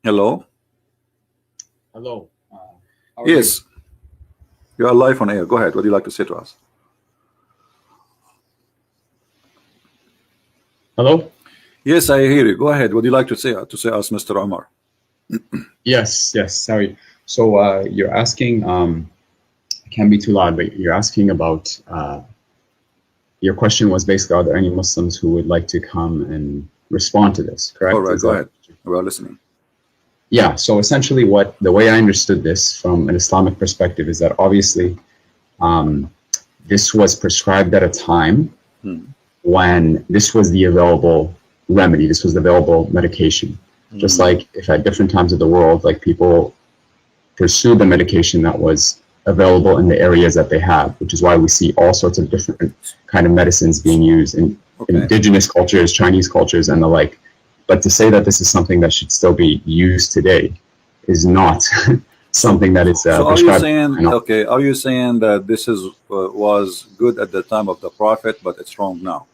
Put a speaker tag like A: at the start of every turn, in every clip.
A: Hello.
B: Hello. How are you?
A: Yes, you are live on air. Go ahead. What do you like to say to us?
B: Hello?
A: Yes, I hear you. Go ahead. What do you like to say us, Mr. Omar?
B: Yes, yes, sorry. So you're asking, it can't be too loud, but you're asking about, your question was basically, are there any Muslims who would like to come and respond to this, correct?
A: All right,
B: Is
A: go
B: that-
A: ahead. We are listening.
B: Yeah, so essentially the way I understood this from an Islamic perspective is that obviously this was prescribed at a time when this was the available remedy, this was the available medication. Just like if at different times of the world, like people pursue the medication that was available in the areas that they have, which is why we see all sorts of different kind of medicines being used in indigenous cultures, Chinese cultures, and the like. But to say that this is something that should still be used today is not something that is
A: So are you
B: prescribed.
A: saying, okay, are you saying that this is was good at the time of the Prophet, but it's wrong now?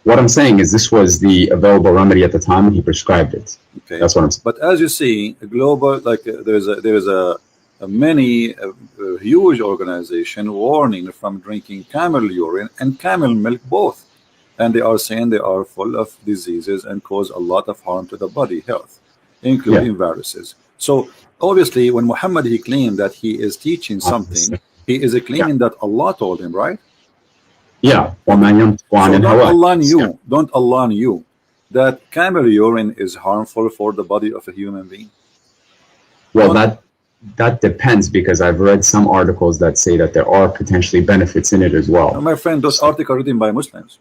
B: What I'm saying is this was the available remedy at the time when he prescribed it.
A: Okay,
B: That's what I'm saying.
A: but as you see, a global, like there is a huge organization warning from drinking camel urine and camel milk both, and they are saying they are full of diseases and cause a lot of harm to the body health, including viruses. So obviously, when Muhammad he claimed that he is teaching something, he is claiming that Allah told him, right?
B: Yeah.
A: So don't Allah knew, don't Allah knew that camel urine is harmful for the body of a human being?
B: Well, that depends, because I've read some articles that say that there are potentially benefits in it as well.
A: My friend, those articles are written by Muslims.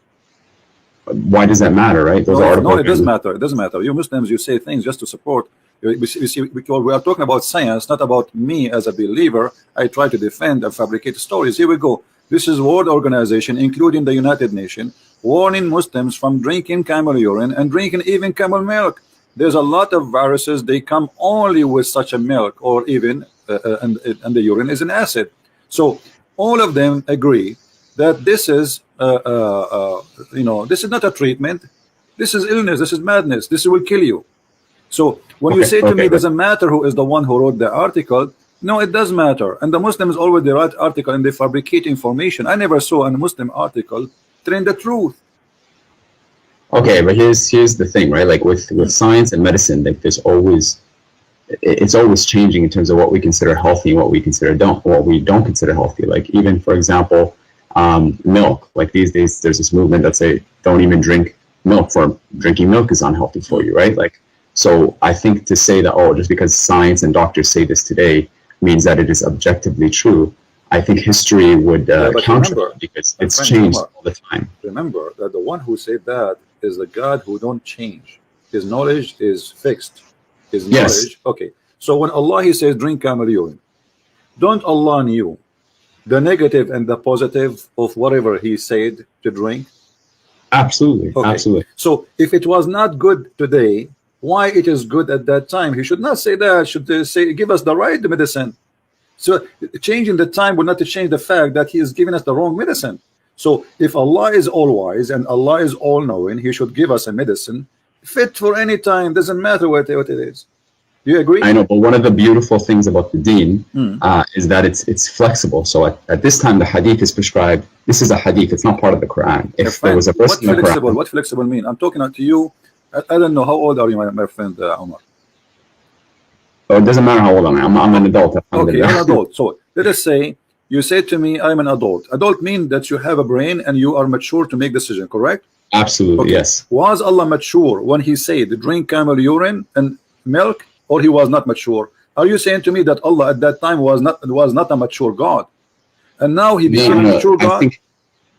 B: Why does that matter, right? Those
A: No,
B: articles.
A: no, it doesn't matter. It doesn't matter. You Muslims, you say things just to support. You see, because we are talking about science, not about me as a believer. I try to defend and fabricate stories. Here we go. This is World Organization, including the United Nations, warning Muslims from drinking camel urine and drinking even camel milk. There's a lot of viruses. They come only with such a milk, or even and the urine is an acid. So all of them agree that this is this is not a treatment. This is illness. This is madness. This will kill you. So when you say to me, doesn't matter who is the one who wrote the article, no, it does matter. And the Muslims always they write article and they fabricate information. I never saw a Muslim article telling the truth.
B: Okay, but here's the thing, right? Like with science and medicine, like it's always changing in terms of what we consider healthy and what we don't consider healthy. Like even, for example, milk. Like these days, there's this movement that say don't even drink milk, for drinking milk is unhealthy for you, right? Like, so I think to say that, oh, just because science and doctors say this today means that it is objectively true, I think history would counter that, because it's changed all the time.
A: Remember that the one who said that is the God who don't change. His knowledge is fixed. His knowledge. Okay. So when Allah he says drink camel urine, don't Allah knew the negative and the positive of whatever he said to drink?
B: Absolutely. Okay. Absolutely.
A: So if it was not good today, why it is good at that time? He should not say that. Should say give us the right medicine. So changing the time would not change the fact that he is giving us the wrong medicine. So if Allah is all wise and Allah is all knowing, he should give us a medicine fit for any time. Doesn't matter what it is. Do you agree?
B: I know, but one of the beautiful things about the deen is that it's flexible. So at this time, the hadith is prescribed. This is a hadith. It's not part of the Quran. If there was a verse in the Quran,
A: what flexible mean? I'm talking to you. I don't know how old are you, my friend Omar?
B: Oh, it doesn't matter how old I am. I'm an adult.
A: Okay, I'm an adult. So let us say you say to me, I'm an adult. Adult means that you have a brain and you are mature to make decision. Correct?
B: Absolutely. Okay. Yes.
A: Was Allah mature when he said drink camel urine and milk, or he was not mature? Are you saying to me that Allah at that time was not a mature God, and now he became a mature God?
B: I think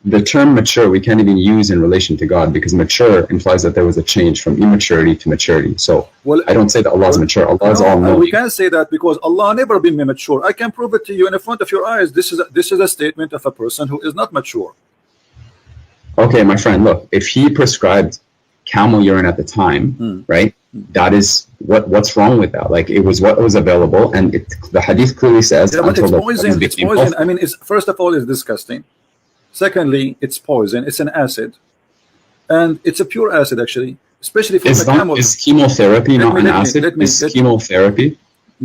B: the term mature we can't even use in relation to God, because mature implies that there was a change from immaturity to maturity. So I don't say that Allah is mature. Allah is all knowing.
A: We can't say that because Allah never been mature. I can prove it to you in front of your eyes. This is a statement of a person who is not mature.
B: Okay, my friend, look, if he prescribed camel urine at the time, right? That is what's wrong with that? Like, it was what was available, and the hadith clearly says.
A: Yeah, but it's poison. It's poison. I mean, it's first of all, it's disgusting. Secondly, it's poison. It's an acid, and it's a pure acid actually. especially for
B: Is
A: the camel.
B: is chemotherapy not an acid? Is chemotherapy?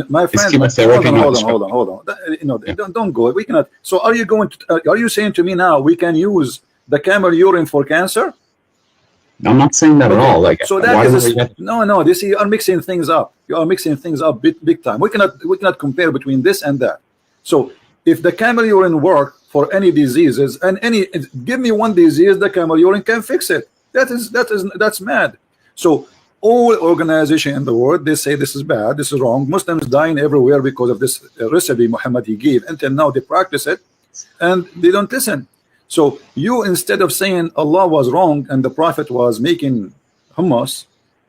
A: My friend,
B: chemotherapy
A: hold on. You know, don't go. We cannot. So, are you going to? Are you saying to me now we can use the camel urine for cancer?
B: I'm not saying that at all. Like,
A: so that is no. This you are mixing things up. You are mixing things up big time. We cannot compare between this and that. So, if the camel urine work for any diseases and give me one disease, the camel urine can fix it. That's mad. So all organization in the world, they say this is bad, this is wrong. Muslims dying everywhere because of this recipe Muhammad he gave. Until now they practice it and they don't listen. So you, instead of saying Allah was wrong and the Prophet was making hummus,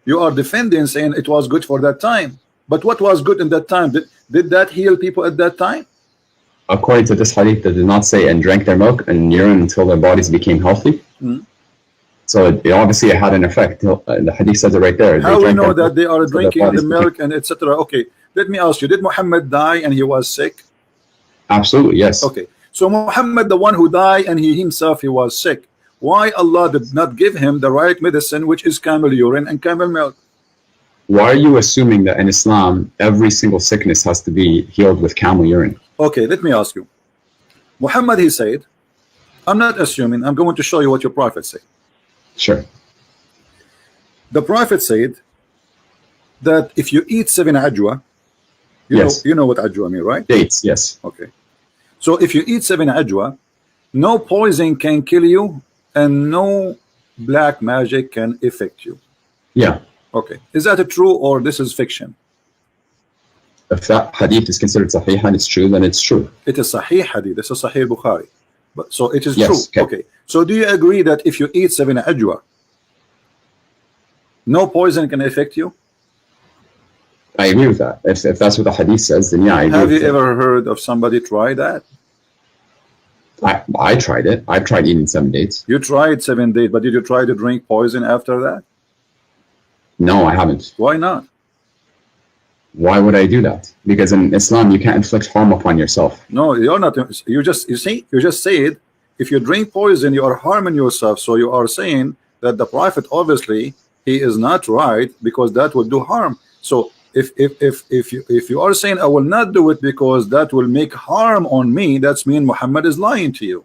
A: you are defending, saying it was good for that time. But what was good in that time? Did that heal people at that time?
B: According to this hadith, they did not say and drank their milk and urine until their bodies became healthy. So it obviously it had an effect. The hadith says it right there.
A: How we know that they are drinking the milk and etc.? Okay, let me ask you: did Muhammad die and he was sick?
B: Absolutely, yes.
A: Okay, so Muhammad, the one who died and he himself he was sick. Why Allah did not give him the right medicine, which is camel urine and camel milk?
B: Why are you assuming that in Islam every single sickness has to be healed with camel urine?
A: Okay, let me ask you. Muhammad, he said, I'm not assuming, I'm going to show you what your prophet said.
B: Sure.
A: The prophet said that if you eat 7 ajwa, you know what ajwa mean, right?
B: Dates, yes.
A: Okay. So if you eat 7 ajwa, no poison can kill you and no black magic can affect you.
B: Yeah.
A: Okay. Is that true or this is fiction?
B: If that hadith is considered sahih and it's true, then it's true.
A: It is sahih hadith. This is sahih Bukhari. But so it is
B: yes,
A: true. Okay. So do you agree that if you eat 7 ajwa, no poison can affect you?
B: I agree with that. If that's what the hadith says, then yeah, I agree.
A: Have you ever heard of somebody try that?
B: I tried it. I've tried eating 7 dates.
A: You tried 7 dates, but did you try to drink poison after that?
B: No, I haven't.
A: Why not?
B: Why would I do that? Because in Islam, you can't inflict harm upon yourself.
A: No, you're not. You just said if you drink poison, you are harming yourself. So you are saying that the Prophet, obviously, he is not right because that would do harm. So if you are saying I will not do it because that will make harm on me, that's mean Muhammad is lying to you.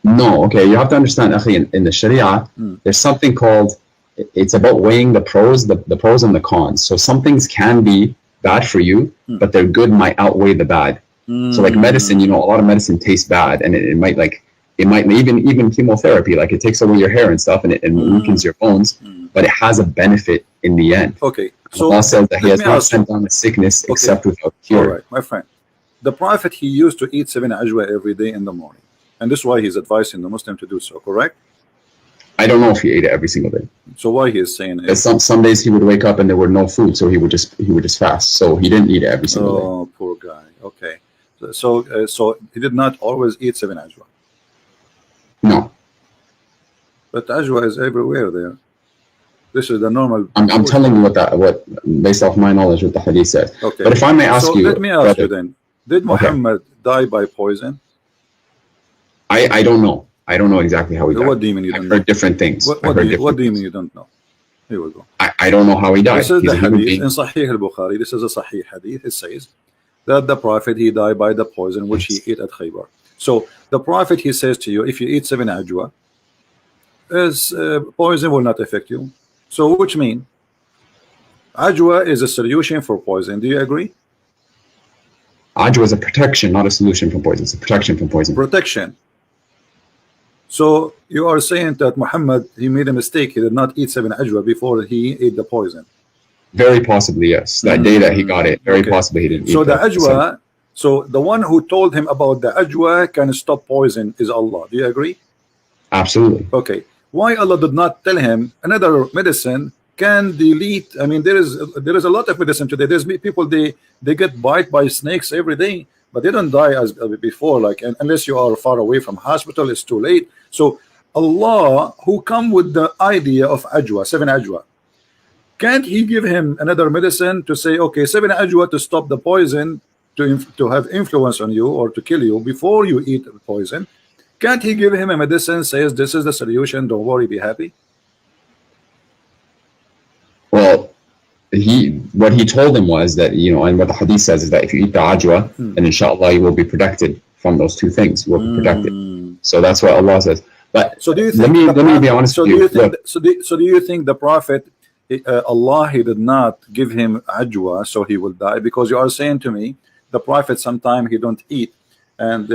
B: No, okay, you have to understand, akhi, in the Sharia, there's something called, it's about weighing the pros, the pros and the cons. So some things can be bad for you, but their good might outweigh the bad. So like medicine, you know, a lot of medicine tastes bad, and it might even chemotherapy, like it takes away your hair and stuff, and it weakens your bones, but it has a benefit in the end.
A: Okay, so
B: Allah says that He has not sent down a sickness except without cure.
A: All right, my friend. The Prophet, he used to eat 7 ajwa every day in the morning, and this is why he's advising the Muslim to do so. Correct?
B: I don't know if he ate it every single day.
A: So why he is saying it?
B: Some days he would wake up and there were no food, so he would just fast. So he didn't eat it every single day.
A: Oh, poor guy. Okay, so he did not always eat 7 ajwa.
B: No.
A: But ajwa is everywhere there. This is the normal.
B: I'm telling you what based off my knowledge, what the hadith says.
A: Okay.
B: But if I may ask you,
A: let me ask you then: did Muhammad die by poison?
B: I don't know. I don't know exactly how he died.
A: What do you mean you don't know?
B: I've heard different things.
A: What do you mean you don't know? Here we go.
B: I don't know how he died.
A: This is the hadith in Sahih al-Bukhari. This is a Sahih hadith. It says that the Prophet, he died by the poison which he ate at Khaybar. So the Prophet, he says to you, if you eat 7 ajwa, poison will not affect you. So which mean ajwa is a solution for poison. Do you agree?
B: Ajwa is a protection, not a solution from poison. It's a protection from poison.
A: Protection. So you are saying that Muhammad, he made a mistake. He did not eat 7 ajwa before he ate the poison.
B: Very possibly, yes. That day that he got it, very possibly he didn't eat.
A: So the ajwa, so the one who told him about the ajwa can stop poison is Allah. Do you agree?
B: Absolutely.
A: Okay. Why Allah did not tell him another medicine can delete? I mean, there is a lot of medicine today. There's people they get bite by snakes every day, but they don't die as before. Like unless you are far away from hospital, it's too late. So Allah, who come with the idea of ajwa, 7 ajwa, can't He give him another medicine to say, okay, 7 ajwa to stop the poison, to have influence on you or to kill you before you eat the poison? Can't He give him a medicine says this is the solution, don't worry, be happy?
B: what he told him was that, you know, and what the hadith says is that if you eat the ajwa, then inshallah you will be protected from those two things. You will be protected. So that's what Allah says. But
A: so do you think
B: let me be honest with you.
A: So do you think the Prophet, Allah, he did not give him ajwa so he will die? Because you are saying to me the Prophet sometime he don't eat and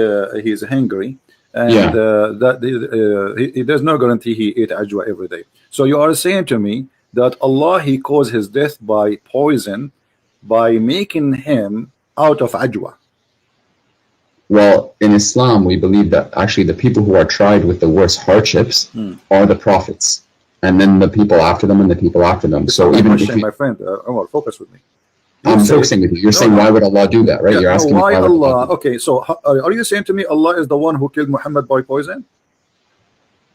A: he is hungry, and there's no guarantee he ate ajwa every day. So you are saying to me that Allah, he caused his death by poison by making him out of ajwa.
B: Well, in Islam, we believe that actually the people who are tried with the worst hardships are the prophets, and then the people after them, and the people after them. So even if
A: my friend, Omar, focus with me.
B: I'm focusing with you. You're saying, why would Allah do that, right? You're asking
A: why Allah? Okay, so are you saying to me Allah is the one who killed Muhammad by poison?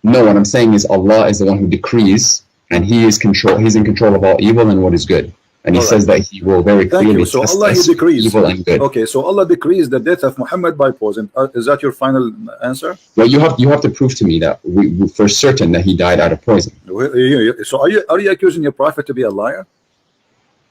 B: No, what I'm saying is Allah is the one who decrees, and He is He's in control of all evil and what is good. And He says that He will very clearly
A: so
B: test
A: Allah,
B: us
A: he decrees
B: evil and good.
A: Okay, so Allah decrees the death of Muhammad by poison. Is that your final answer?
B: Well, you have to prove to me that we for certain that he died out of poison.
A: So are you accusing your prophet to be a liar?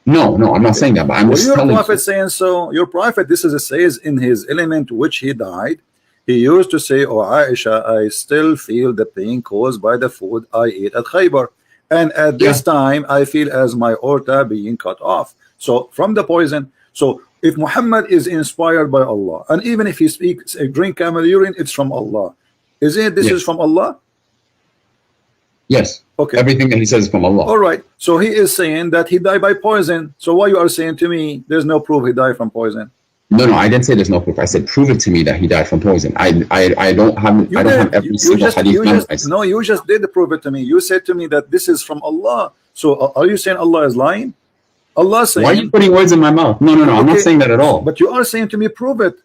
B: No, I'm not saying that, but I'm just telling you.
A: Your prophet saying so. Your prophet, this is a says in his element which he died. He used to say, "Oh Aisha, I still feel the pain caused by the food I ate at Khaybar, and at this time I feel as my aorta being cut off." So from the poison. So if Muhammad is inspired by Allah, and even if he speaks, drink camel urine, it's from Allah. Isn't this is from Allah?
B: Yes.
A: Okay.
B: Everything that he says is from Allah.
A: All right. So he is saying that he died by poison. So why you are saying to me there's no proof he died from poison?
B: No, I didn't say there's no proof. I said prove it to me that he died from poison. I don't have every single hadith memorized.
A: No, you just did prove it to me. You said to me that this is from Allah. So are you saying Allah is lying? Allah saying.
B: Why are you putting words in my mouth? No. Okay. I'm not saying that at all.
A: But you are saying to me, prove it.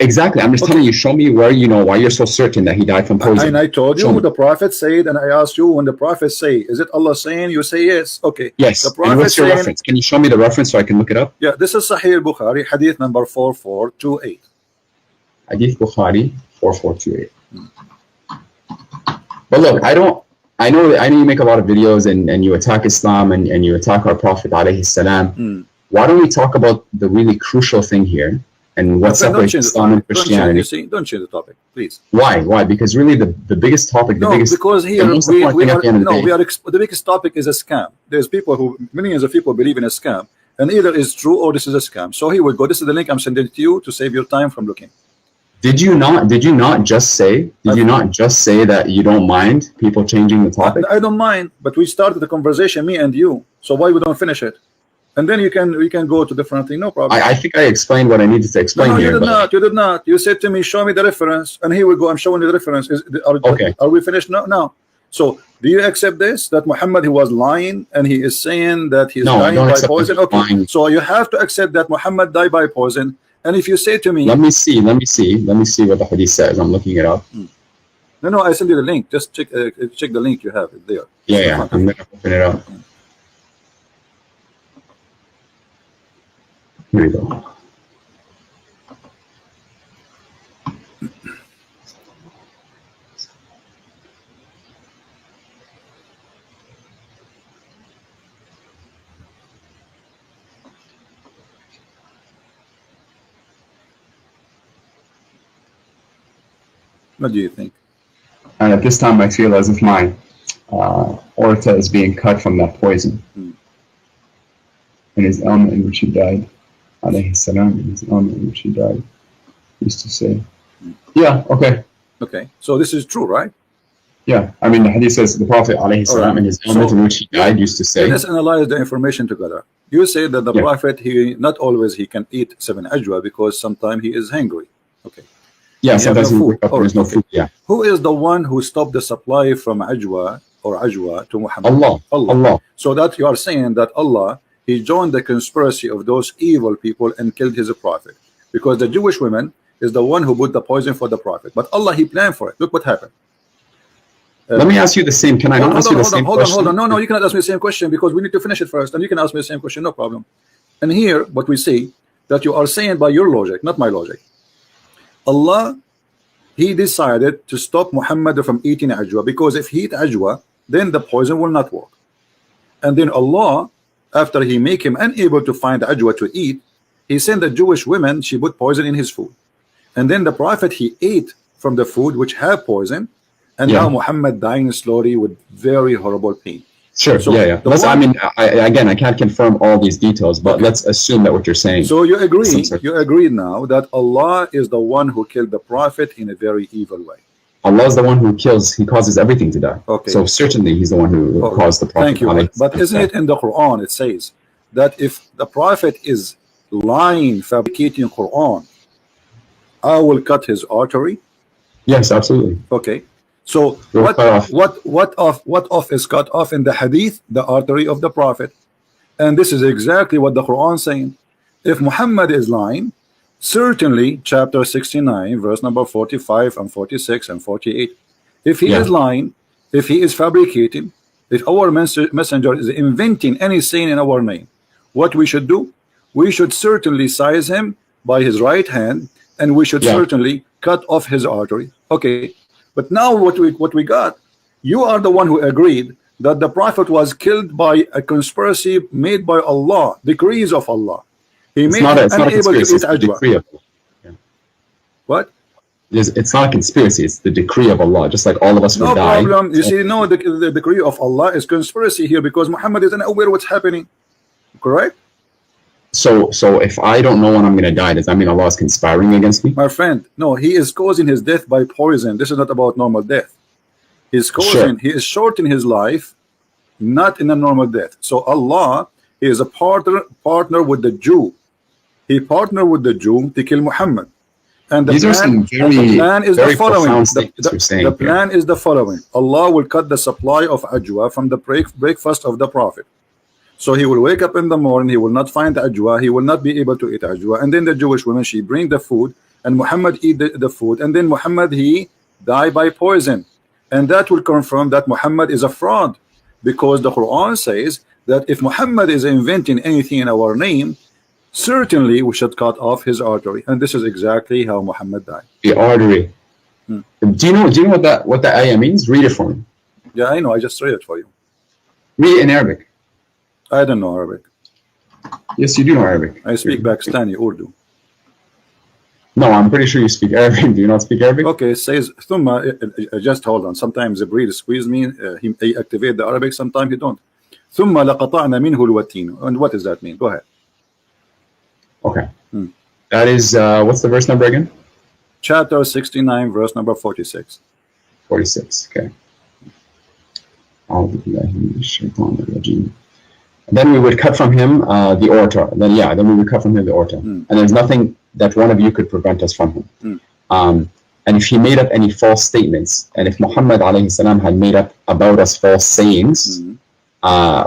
B: Exactly. I'm just telling you, show me where, why you're so certain that he died from poison.
A: And I told you the Prophet said, and I asked you when the Prophet say, is it Allah saying? You say yes. Okay.
B: Yes.
A: The Prophet
B: and what's your reference? Can you show me the reference so I can look it up?
A: Yeah, this is Sahih Bukhari, hadith number 4428.
B: Hadith Bukhari 4428. But look, I know you make a lot of videos and you attack Islam and you attack our Prophet alayhi salam. Why don't we talk about the really crucial thing here? And what separates Islam and Christianity?
A: Don't change the topic, please.
B: Why? Because really the biggest topic,
A: because here the biggest topic is a scam. There's millions of people believe in a scam, and either it's true or this is a scam. So here we go. This is the link I'm sending to you to save your time from looking.
B: Did you not just say that you don't mind people changing the topic?
A: I don't mind, but we started the conversation, me and you. So why we don't finish it? And then we can go to different thing, no problem.
B: I think I explained what I needed to explain here.
A: You did not. You said to me, show me the reference, and here we go. I'm showing you the reference.
B: Okay.
A: Are we finished? No. So do you accept this? That Muhammad, he was lying, and he is saying that he's dying by poison? Okay.
B: Lying.
A: So you have to accept that Muhammad died by poison. And if you say to me,
B: let me see what the hadith says. I'm looking it up.
A: No, I send you the link. Just check the link you have it there.
B: Yeah. I'm gonna open it up. Here we go.
A: What do you think?
B: And at this time, I feel as if my aorta is being cut from that poison. In his ailment in which he died. Alayhi salam, in his ailment in which he died. He used to say. Yeah, okay.
A: Okay. So this is true, right?
B: Yeah. I mean, the hadith says the Prophet alayhi salam in his ailment in which he died used to say.
A: Let's analyze the information together. You say that the Prophet, he not always he can eat 7 ajwa because sometimes he is hungry. Okay.
B: Yeah, sometimes there's no food. Yeah.
A: Who is the one who stopped the supply from ajwa to Muhammad?
B: Allah.
A: So that you are saying that Allah, he joined the conspiracy of those evil people and killed his prophet, because the Jewish woman is the one who put the poison for the prophet, but Allah, he planned for it. Look what happened.
B: Let me ask you the same. Can I not ask you the same question?
A: Hold on. No, you cannot ask me the same question because we need to finish it first, and you can ask me the same question, no problem. And here, what we see that you are saying by your logic, not my logic. Allah, he decided to stop Muhammad from eating ajwa, because if he eat ajwa, then the poison will not work. And then Allah, after he make him unable to find ajwa to eat, he sent the Jewish women, she put poison in his food. And then the Prophet, he ate from the food which have poison, and now Muhammad dying slowly with very horrible pain.
B: Sure. So I mean, again, I can't confirm all these details, but let's assume that what you're saying.
A: So you agree? You agree now that Allah is the one who killed the Prophet in a very evil way.
B: Allah is the one who kills. He causes everything to die.
A: Okay.
B: So certainly He's the one who caused the Prophet.
A: Thank you. But isn't it in the Quran? It says that if the Prophet is lying, fabricating Quran, I will cut his artery.
B: Yes, absolutely.
A: Okay. So what off is cut off in the hadith? The artery of the Prophet. And this is exactly what the Quran is saying. If Muhammad is lying, certainly chapter 69 verse number 45 and 46 and 48, if he is lying, if he is fabricating, if our messenger is inventing any saying in our name, what we should do? We should certainly seize him by his right hand, and we should certainly cut off his artery. Okay. But now what we got, you are the one who agreed that the Prophet was killed by a conspiracy made by Allah, decrees of Allah. He made him unable to eat ajwa. What?
B: It's not a conspiracy, it's the decree of Allah, just like all of us would die.
A: No problem. You see, no, the decree of Allah is conspiracy here because Muhammad is unaware what's happening. Correct?
B: So if I don't know when I'm going to die, does that mean Allah is conspiring against me?
A: My friend, no, he is causing his death by poison. This is not about normal death. He's causing, he is shortening his life, not in a normal death. So Allah is a partner with the Jew. He partnered with the Jew to kill Muhammad. And the plan is the following. The plan is the following. Allah will cut the supply of ajwa from the breakfast of the Prophet. So he will wake up in the morning, he will not find ajwa, he will not be able to eat ajwa. And then the Jewish women, she bring the food, and Muhammad eat the food. And then Muhammad, he die by poison. And that will confirm that Muhammad is a fraud. Because the Quran says that if Muhammad is inventing anything in our name, certainly we should cut off his artery. And this is exactly how Muhammad died.
B: The artery. Do you know what the ayah means? Read it for me.
A: Yeah, I know. I just read it for you.
B: Read it in Arabic.
A: I don't know Arabic.
B: Yes, you do know Arabic.
A: I speak Pakistani Urdu.
B: No, I'm pretty sure you speak Arabic. Do you not speak Arabic?
A: Okay, it says thumma. Just hold on. Sometimes the breed squeeze me. He activate the Arabic. Sometimes he don't. Thumma laqata'na minhu alwatin. And what does that mean? Go ahead.
B: Okay. That is what's the verse number again?
A: Chapter 69, verse number 46.
B: 46. Okay. Then we would cut from him the aorta. Then we would cut from him the aorta. And there's nothing that one of you could prevent us from him. And if he made up any false statements, and if Muhammad alayhi salam had made up about us false sayings,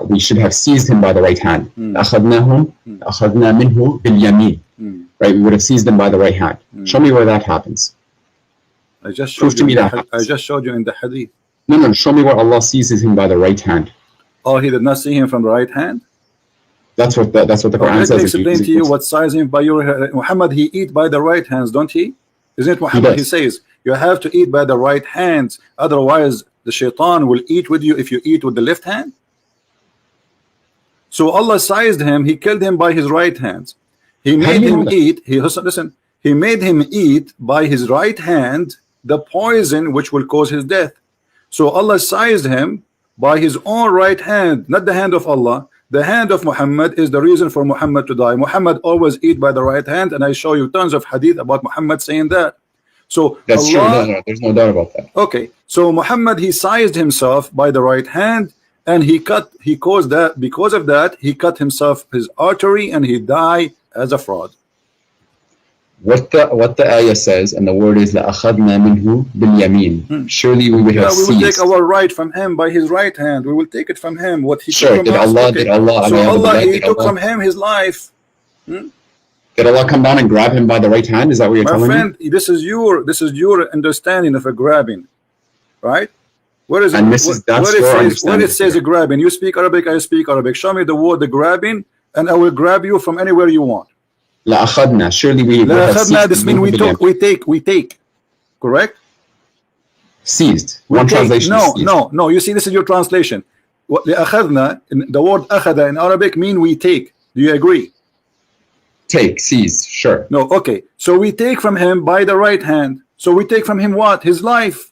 B: we should have seized him by the right hand. أخذنا منه باليمين. Right, we would have seized him by the right hand. Show me where that happens.
A: I just showed you in the hadith.
B: No, show me where Allah seizes him by the right hand.
A: Oh, he did not see him from the right hand?
B: That's what the Quran says.
A: Let me explain to you what sizing by your Muhammad, he eat by the right hands, don't he? Isn't it Muhammad? He says you have to eat by the right hands, otherwise the shaitan will eat with you if you eat with the left hand. So Allah sized him, he killed him by his right hands. He made him eat, he made him eat by his right hand the poison which will cause his death. So Allah sized him by his own right hand, not the hand of Allah. The hand of Muhammad is the reason for Muhammad to die. Muhammad always eat by the right hand, and I show you tons of hadith about Muhammad saying that. So
B: that's true. No, there's no doubt about that.
A: Okay, so Muhammad, he sized himself by the right hand, and he caused that. Because of that, he cut himself his artery, and he died as a fraud.
B: What the ayah says, and the word is لَأَخَذْنَا مِنْهُ بِالْيَمِينَ. Surely we would have seized.
A: We will take our right from him by his right hand. We will take it from him. What he
B: took from us. Did Allah,
A: so Allah, he took from him his life.
B: Did Allah come down and grab him by the right hand? Is that what you're telling me? My friend,
A: this is your understanding of a grabbing, right? Where is it?
B: And where
A: it says a grabbing? You speak Arabic, I speak Arabic. Show me the word the grabbing, and I will grab you from anywhere you want.
B: لأخذنا. Surely we
A: لأخذنا, this means we take. Correct?
B: Seized. One translation.
A: No. You see, this is your translation. لأخذنا, the word أخذ in Arabic mean we take. Do you agree?
B: Take, seize, sure.
A: No, okay. So we take from him by the right hand. So we take from him what? His life.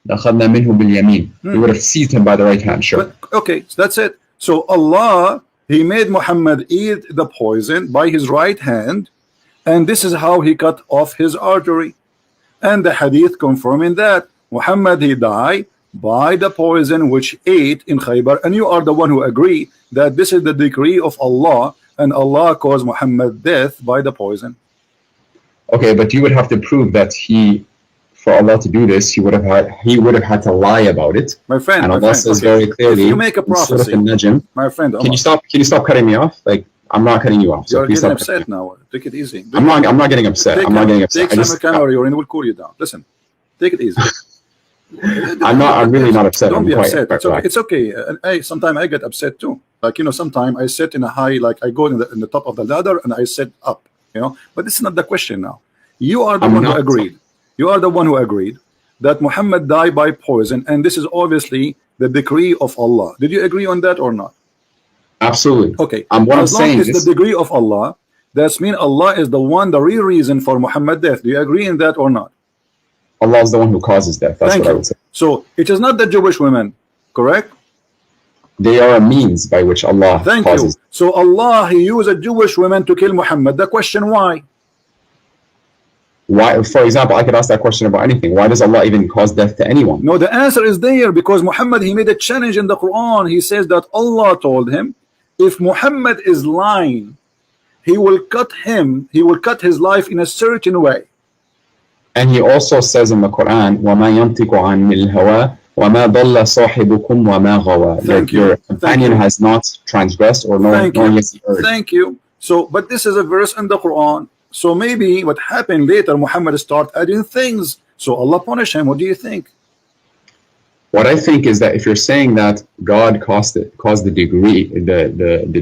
B: لأخذنا منه باليمين. We would have seized him by the right hand, sure.
A: But, okay, so that's it. So Allah, He made Muhammad eat the poison by his right hand, and this is how he cut off his artery. And the hadith confirming that Muhammad, he died by the poison which ate in Khaybar, and you are the one who agree that this is the decree of Allah, and Allah caused Muhammad death by the poison.
B: Okay, but you would have to prove that for Allah to do this, he would have had to lie about it.
A: My friend,
B: and Allah says very clearly,
A: if you make a prophecy,
B: Najm,
A: my friend,
B: can you stop cutting me off? Like, I'm not cutting you off. So
A: you're
B: please
A: getting
B: stop
A: upset now. Take it easy.
B: I'm not getting upset. I'm not getting upset.
A: Take some camera, and we'll cool you down. Listen, take it easy.
B: I'm really not upset.
A: Don't be upset.
B: It's
A: okay. It's okay. Sometimes I get upset too. Like, sometimes I sit in a high, like I go in the top of the ladder and I sit up. But this is not the question now. You are the one who agreed. You are the one who agreed that Muhammad died by poison, and this is obviously the decree of Allah. Did you agree on that or not?
B: Absolutely.
A: Okay.
B: What I'm saying
A: is the decree of Allah, that's mean Allah is the real reason for Muhammad's death. Do you agree in that or not?
B: Allah is the one who causes death. That's what I would say.
A: So it is not the Jewish women, correct?
B: They are a means by which Allah causes.
A: You. So Allah, He used a Jewish woman to kill Muhammad. The question, why?
B: Why? For example, I could ask that question about anything. Why does Allah even cause death to anyone?
A: No, the answer is there, because Muhammad, he made a challenge in the Quran. He says that Allah told him, if Muhammad is lying, he will cut his life in a certain way.
B: And he also says in the Quran, وَمَا يَنْطِقُ عَنِ الْهَوَىٰ وَمَا ضَلَّ صَاحِبُكُمْ وَمَا غَوَىٰ. Your companion has not transgressed or nor has he erred.
A: Thank you. So, but this is a verse in the Quran. So maybe what happened later, Muhammad started adding things. So Allah punished him. What do you think?
B: What I think is that if you're saying that God caused the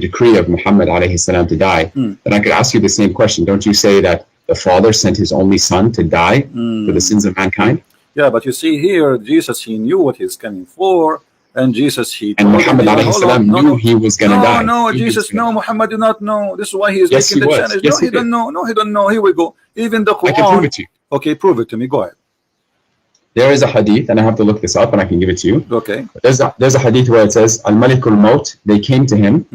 B: decree of Muhammad alayhi salam to die, then I could ask you the same question. Don't you say that the Father sent his only Son to die for the sins of mankind?
A: Yeah, but you see here, Jesus, he knew what he's coming for, and Jesus,
B: and Muhammad alayhi salam knew he was going to die.
A: No, Jesus, no, Muhammad did not know. This is why he is making the challenge.
B: Yes,
A: no, he didn't know. No, he don't know. Here we go. Even the Quran.
B: I can prove it to you.
A: Okay, prove it to me. Go ahead.
B: There is a hadith, and I have to look this up, and I can give it to you.
A: Okay.
B: There's a hadith where it says, Al-Malikul Maut, they came to him,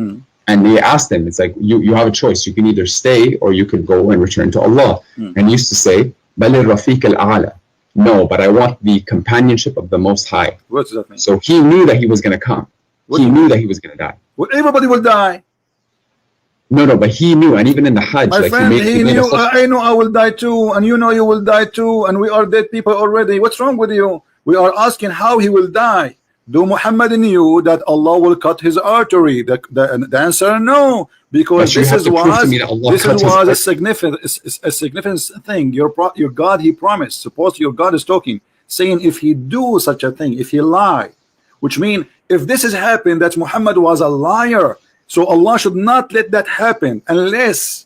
B: and they asked him, it's like, you have a choice. You can either stay, or you could go and return to Allah. And he used to say, Bali Rafiq al-A'la. No, but I want the companionship of the Most High.
A: What does that mean?
B: So he knew that he was going to come. He knew that he was going to die.
A: Well, everybody will die.
B: No, but he knew, and even in the Hajj,
A: my friend, he knew. I know I will die too, and you know you will die too, and we are dead people already. What's wrong with you? We are asking how he will die. Do Muhammad knew that Allah will cut his artery? The answer, no, because this was a significant thing. Your God, He promised. Suppose your God is talking, saying if he do such a thing, if he lie, which means if this has happened, that Muhammad was a liar. So Allah should not let that happen unless.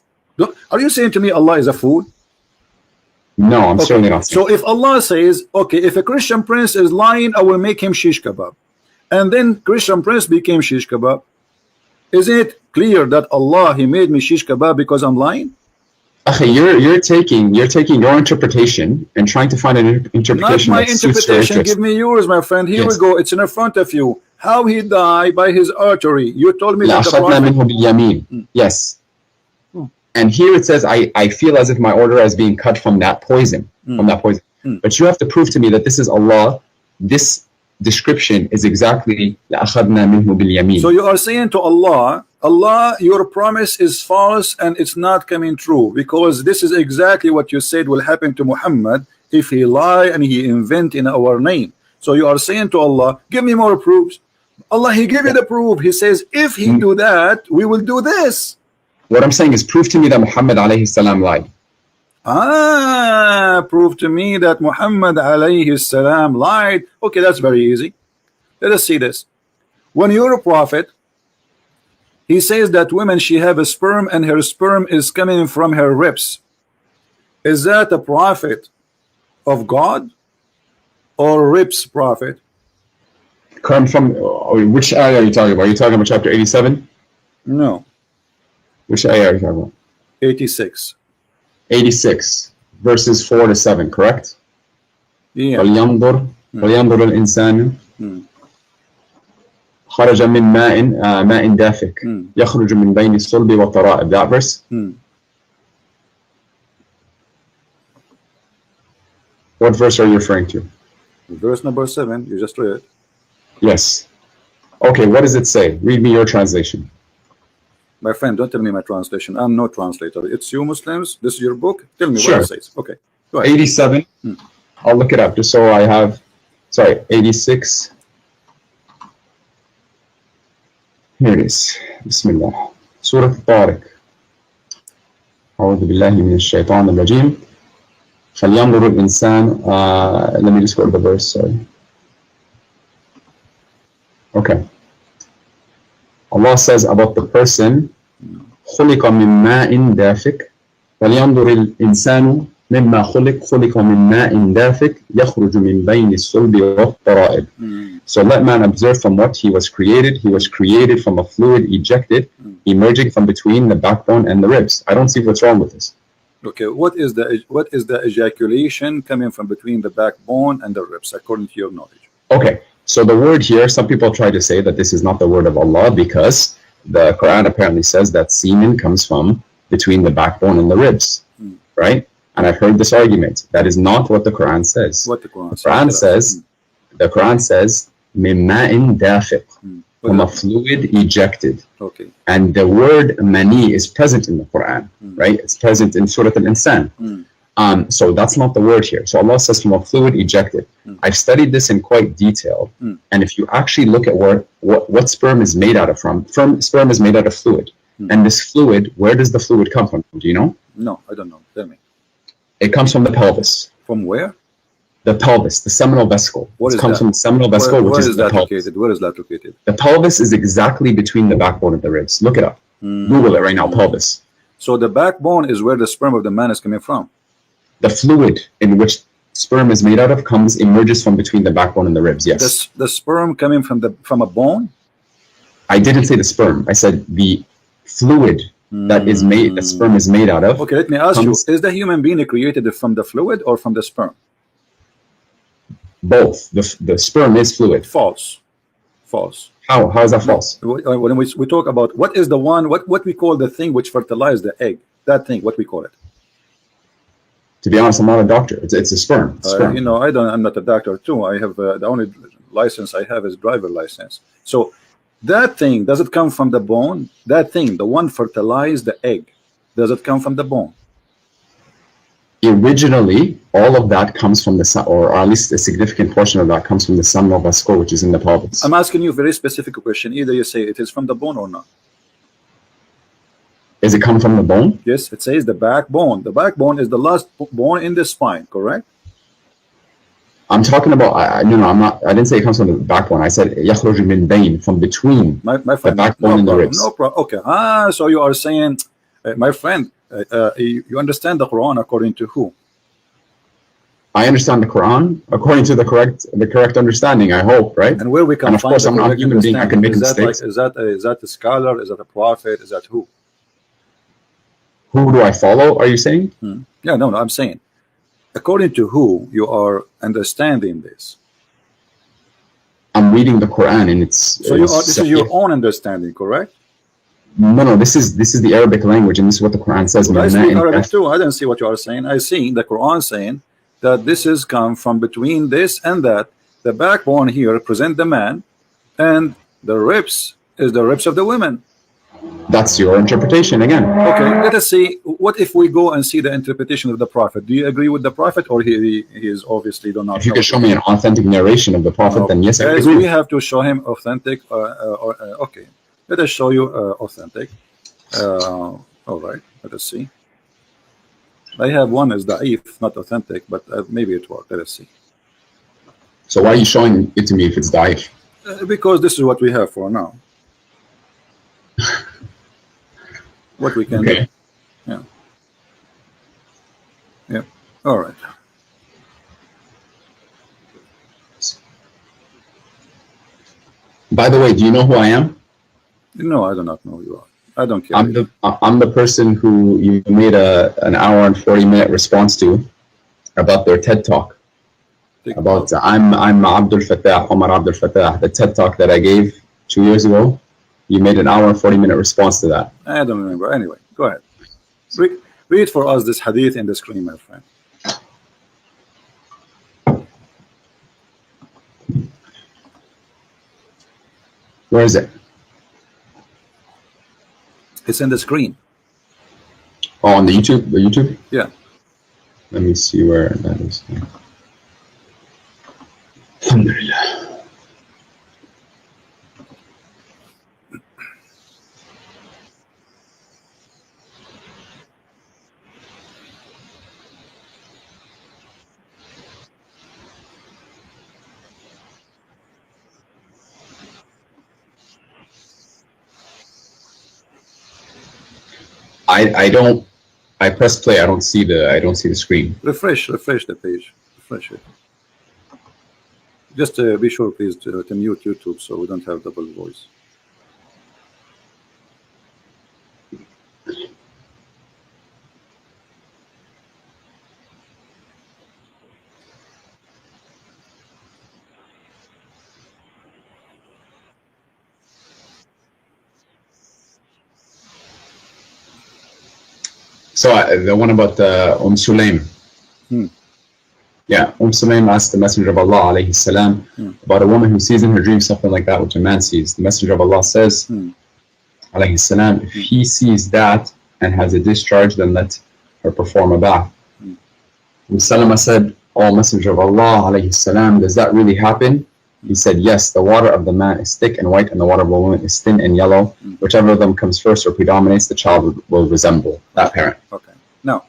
A: Are you saying to me Allah is a fool?
B: No, I'm certainly not saying.
A: So if Allah says, okay, if a Christian prince is lying, I will make him shish kebab, and then Christian prince became shish kebab, is it clear that Allah, He made me shish kebab because I'm lying?
B: Okay, you're taking your interpretation and trying to find an interpretation.
A: Not my interpretation. Give me yours, my friend. Here we go. It's in front of you. How he died by his artery. You told me that the Prophet.
B: Yes. And here it says, I feel as if my order is being cut from that poison. But you have to prove to me that this is Allah. This description is exactly
A: So you are saying to Allah, your promise is false and it's not coming true, because this is exactly what you said will happen to Muhammad if he lie and he invent in our name. So you are saying to Allah, give me more proofs. Allah, He gave you the proof. He says, if he do that, we will do this.
B: What I'm saying is, prove to me that Muhammad alayhi salam lied.
A: Prove to me that Muhammad alayhi salam lied. Okay, that's very easy. Let us see this. When you're a prophet, he says that women, she have a sperm and her sperm is coming from her ribs. Is that a prophet of God or ribs prophet?
B: Come from which ayah are you talking about? Are you talking about chapter 87?
A: No,
B: Which ayah are you talking about?
A: 86.
B: 86, verses 4 to 7, correct?
A: Yeah.
B: فلينظر الإنسان خرج من ماء دافق يخرج من بين الصلب والترائب. That verse? What verse are you referring to?
A: Verse number 7, you just read.
B: Yes. Okay, what does it say? Read me your translation.
A: My friend, don't tell me my translation. I'm no translator. It's you Muslims. This is your book. Tell me
B: Sure.
A: what it says. Okay. Go ahead.
B: 87. I'll look it up just so I have. Sorry, 86. Here it is. Bismillah. Surah Tariq. أعوذ بالله من الشيطان الرجيم. فلينظر الإنسان. Let me just go to the verse. Sorry. Okay. Allah says about the person خلق من ماء دافق فلينظر الإنسان مما خلق من ماء دافق يخرج من بين الصلب والترائب. So let man observe from what he was created. He was created from a fluid ejected, emerging from between the backbone and the ribs. I don't see what's wrong with this.
A: Okay, what is the ejaculation coming from between the backbone and the ribs, according to your knowledge?
B: Okay, so the word here, some people try to say that this is not the word of Allah because the Quran apparently says that semen comes from between the backbone and the ribs, right? And I've heard this argument. That is not what the Quran says.
A: What the Quran
B: says? The Quran says, "Min ma'in dafiq," from a fluid ejected.
A: Okay.
B: And the word mani is present in the Quran, right? It's present in Surah Al-Insan. So that's not the word here. So Allah says from a fluid ejected. I've studied this in quite detail. And if you actually look at what sperm is made out of sperm is made out of fluid. And this fluid, where does the fluid come from? Do you know?
A: No, I don't know. Tell me.
B: It comes from the pelvis.
A: From where?
B: The pelvis, the seminal vesicle.
A: It
B: comes from the seminal vesicle, which is the pelvis.
A: Located? Where is that located?
B: The pelvis is exactly between the backbone and the ribs. Look it up. Google it right now, pelvis.
A: So the backbone is where the sperm of the man is coming from.
B: The fluid in which sperm is made out of emerges from between the backbone and the ribs. Yes.
A: The sperm coming from a bone?
B: I didn't say the sperm. I said the fluid that is made, the sperm is made out of.
A: Okay, let me ask you: is the human being created from the fluid or from the sperm?
B: Both. The sperm is fluid.
A: False. False.
B: How is that false?
A: When we talk about what is the one, what we call the thing which fertilizes the egg, that thing, what we call it?
B: To be honest, I'm not a doctor. It's a sperm.
A: You know, I'm not a doctor too. I have the only license I have is driver license. So that thing, does it come from the bone? That thing, the one fertilized the egg, does it come from the bone?
B: Originally, all of that comes from or at least a significant portion of that comes from the seminal vesicle, which is in the pelvis.
A: I'm asking you a very specific question. Either you say it is from the bone or not.
B: Is it come from the bone?
A: Yes, it says the backbone. The backbone is the last bone in the spine, correct?
B: I'm talking about, no, I'm not, I didn't say it comes from the backbone. I said يخرج من بين, from between
A: my friend,
B: the backbone and the ribs.
A: No problem. Okay. So you are saying, my friend, you understand the Quran according to who?
B: I understand the Quran according to the correct understanding, I hope, right?
A: And where we can
B: and of
A: find
B: course, I'm not a human being. I can make mistakes.
A: Is that a scholar? Is that a prophet? Is that who?
B: Who do I follow, are you saying?
A: Yeah, no, I'm saying, according to who you are understanding this?
B: I'm reading the Quran and it's...
A: So this is your own understanding, correct?
B: No, this is the Arabic language, and this is what the Quran says.
A: Well, I speak Arabic too. I don't see what you are saying. I see the Quran saying that this is come from between this and that. The backbone here represent the man, and the ribs is the ribs of the women.
B: That's your interpretation again.
A: Okay, let us see. What if we go and see the interpretation of the Prophet? Do you agree with the Prophet, or he is obviously do not?
B: If you can show me an authentic narration of the Prophet, then yes, I agree.
A: We have to show him authentic. Okay, let us show you authentic. All right, let us see. I have one as da'if, not authentic, but maybe it worked. Let us see.
B: So why are you showing it to me if it's da'if?
A: Because this is what we have for now. What we can do. Yeah. Yeah. All right.
B: By the way, do you know who I am?
A: No, I do not know who you are. I don't care.
B: I'm the person who you made an hour and 40-minute response to about their TED talk. About I'm Abdul Fattah, Omar Abdul Fattah, the TED talk that I gave 2 years ago. You made an hour and 40-minute response to that.
A: I don't remember. Anyway, go ahead. Read for us this hadith in the screen, my friend.
B: Where is it?
A: It's in the screen.
B: Oh, on the YouTube? The YouTube?
A: Yeah.
B: Let me see where that is. Alhamdulillah. I press play. I don't see the screen.
A: Refresh the page. Refresh it. Just be sure, please, to mute YouTube so we don't have double voice.
B: So the one about Sulaim. Yeah, Sulaim asked the Messenger of Allah alayhi salam about a woman who sees in her dream something like that which a man sees. The Messenger of Allah says alayhi salam, if he sees that and has a discharge, then let her perform a bath. Salama said, "Oh Messenger of Allah alayhi salam, does that really happen?" He said, "Yes, the water of the man is thick and white and the water of the woman is thin and yellow. Whichever of them comes first or predominates, the child will resemble that parent."
A: Okay. Now,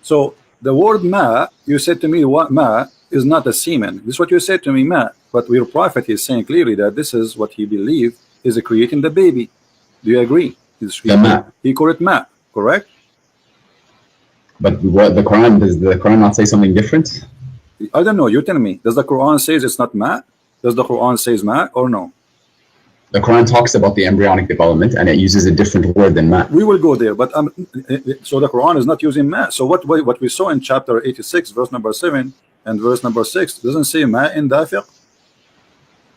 A: so the word ma, you said to me, what ma is not a semen. This is what you said to me, ma. But your prophet is saying clearly that this is what he believed is creating the baby. Do you agree? He called it ma, correct?
B: But what the Quran, does the Quran not say something different?
A: I don't know. You tell me. Does the Quran say it's not ma? Does the Quran say ma or no?
B: The Quran talks about the embryonic development and it uses a different word than ma.
A: We will go there, but so the Quran is not using ma. So what we saw in chapter 86, verse number 7 and verse number 6 doesn't say ma in dafiq.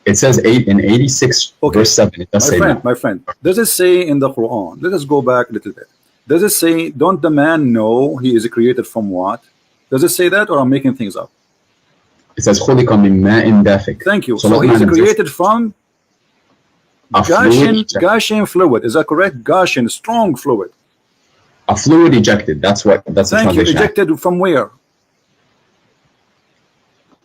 B: It says 8 in 86 verse 7. It does say ma.
A: My friend, does it say in the Quran? Let us go back a little bit. Does it say, don't the man know he is created from what? Does it say that, or I'm making things up?
B: It says خُلِقَ مِن مَاءٍ دَافِقٍ.
A: Thank you. So he's created from Gaussian fluid. Is that correct? Gaussian, strong fluid.
B: A fluid ejected. That's what. That's
A: Thank you. Ejected from where?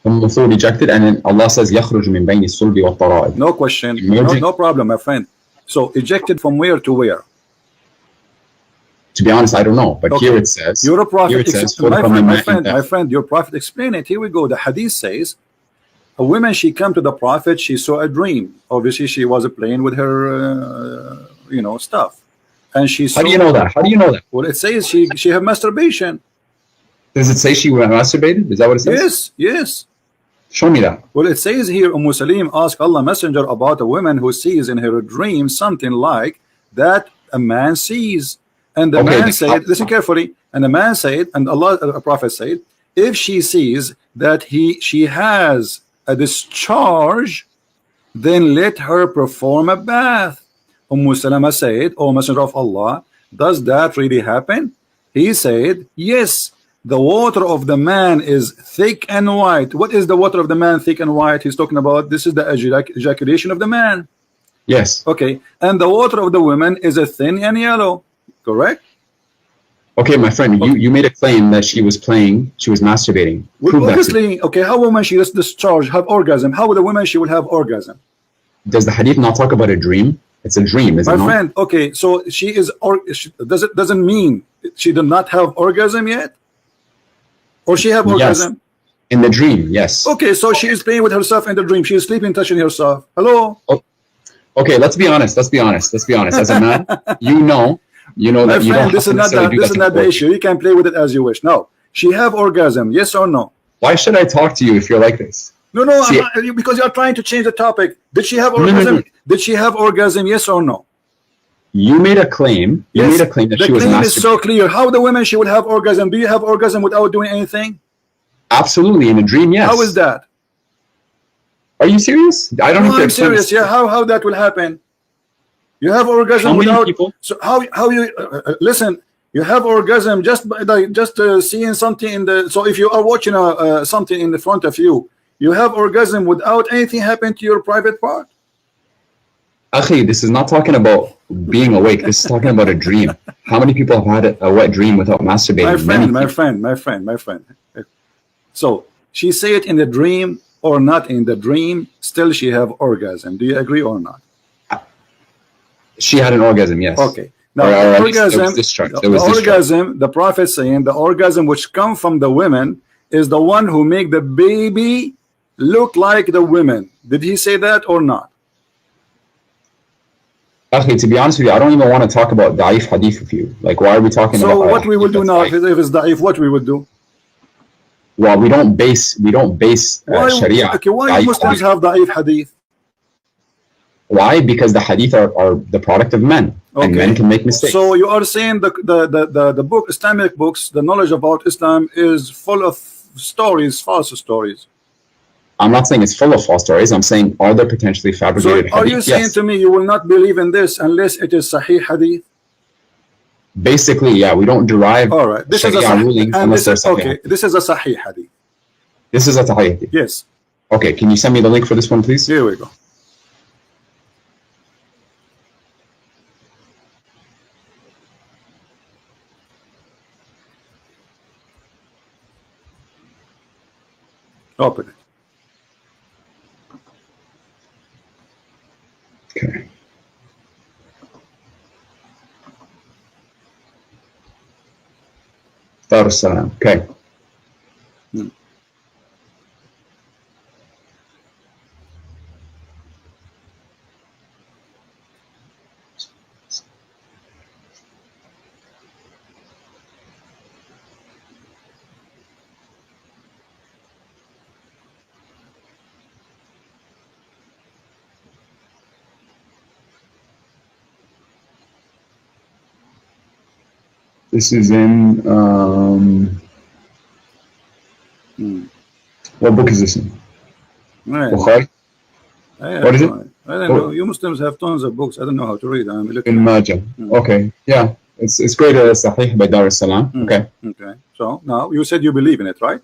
B: From the fluid ejected, and then Allah says يَخْرُجُ مِن بَيْنِ الصُّلْبِ وَالتَّرَائِبِ.
A: No question. No problem, my friend. So ejected from where to where?
B: To be honest, I don't know. But here it says.
A: You're a prophet. My friend, your prophet explain it. Here we go. The hadith says, a woman, she come to the prophet, she saw a dream. Obviously, she was playing with her, stuff. And she saw.
B: How do you know that? How do you know that?
A: Well, it says she have masturbation.
B: Does it say she masturbated? Is that what it says?
A: Yes.
B: Show me that.
A: Well, it says here, Salim asked Allah Messenger about a woman who sees in her dream something like that a man sees. And the man said, listen carefully, and the man said, and Allah, the Prophet said, if she sees that she has a discharge, then let her perform a bath. Salama said, "O Messenger of Allah, does that really happen?" He said, yes, the water of the man is thick and white. What is the water of the man thick and white? He's talking about, this is the ejaculation of the man.
B: Yes.
A: Okay, and the water of the woman is a thin and yellow. Correct?
B: Okay, my friend, you made a claim that she was masturbating.
A: Well, obviously, okay, how a woman she just discharge, have orgasm? How would a woman she will have orgasm?
B: Does the hadith not talk about a dream? It's a dream, isn't it?
A: My friend, okay, so she is, doesn't mean she did not have orgasm yet? Or she have orgasm?
B: Yes. In the dream, yes.
A: Okay, so she is playing with herself in the dream. She is sleeping, touching herself. Hello?
B: Oh, okay, let's be honest. As a man, you know
A: my
B: that you
A: friend,
B: don't
A: this is not the issue. You can play with it as you wish. No, she have orgasm, yes or no?
B: Why should I talk to you if you're like this?
A: No, no, because you're trying to change the topic. Did she have orgasm? No. Did she have orgasm? Yes or no?
B: You made a claim. You made a claim that she was masturbating. The claim
A: is so clear. How the women she would have orgasm? Do you have orgasm without doing anything?
B: Absolutely, in a dream, yes.
A: How is that?
B: Are you serious? I don't know.
A: I'm serious. Yeah, how that will happen? You have orgasm without. So how you listen? You have orgasm just by seeing something in the. So if you are watching something in the front of you, you have orgasm without anything happening to your private part.
B: Akhi, this is not talking about being awake. This is talking about a dream. How many people have had a wet dream without masturbating?
A: My friend. So she say it in the dream or not in the dream, still she have orgasm. Do you agree or not?
B: She had an orgasm, yes.
A: Okay. Now orgasm, the Prophet saying the orgasm which come from the women is the one who make the baby look like the women. Did he say that or not?
B: Okay, to be honest with you, I don't even want to talk about da'if hadith with you. Like, why are we talking about?
A: So what we will do now, if it's da'if, what we would do?
B: Well, we don't base Sharia.
A: Okay, why Muslims have da'if hadith?
B: Why? Because the hadith are the product of men, and men can make mistakes.
A: So you are saying the book, Islamic books, the knowledge about Islam is full of stories, false stories.
B: I'm not saying it's full of false stories. I'm saying, are there potentially fabricated hadith?
A: Are you saying to me you will not believe in this unless it is Sahih hadith?
B: Basically, yeah. We don't derive Sharia rulings unless they're Sahih.
A: Okay, this is a Sahih hadith.
B: This is a Sahih hadith?
A: Yes.
B: Okay, can you send me the link for this one, please?
A: Here we go. Open it.
B: Okay. Dar es Salaam. Okay. This is in, what book is this in? Bukhari? What is it?
A: I don't know. You Muslims have tons of books. I don't know how to read. I'm looking.
B: In Majah. Okay. Yeah. It's great. Sahih by Dar es Salaam. Okay.
A: Okay. So now you said you believe in it, right?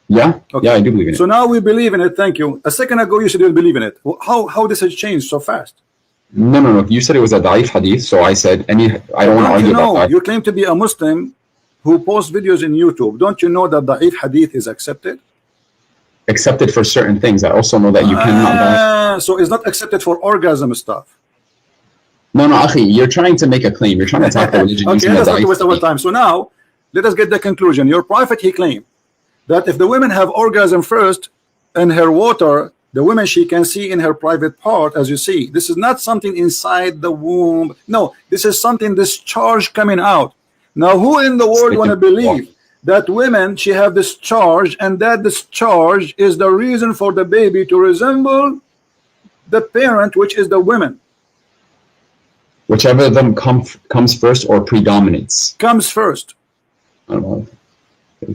B: Yeah. Okay. Yeah, I do believe in it.
A: So now we believe in it. Thank you. A second ago you said you believe in it. How this has changed so fast?
B: No. You said it was a da'if hadith, so I said I don't want to argue about that.
A: You claim to be a Muslim who posts videos in YouTube. Don't you know that da'if hadith is accepted?
B: Accepted for certain things. I also know that you cannot.
A: So it's not accepted for orgasm stuff.
B: No, Akhi, you're trying to make a claim. You're trying to attack the religion.
A: Okay, let's not waste our time. So now, let us get the conclusion. Your Prophet, he claimed that if the women have orgasm first in her water, the woman she can see in her private part, as you see. This is not something inside the womb. No, this is something discharge coming out. Now, who in the world want to believe that women, she have discharge, and that discharge is the reason for the baby to resemble the parent, which is the women?
B: Whichever of them comes first or predominates.
A: Comes first.
B: I don't know.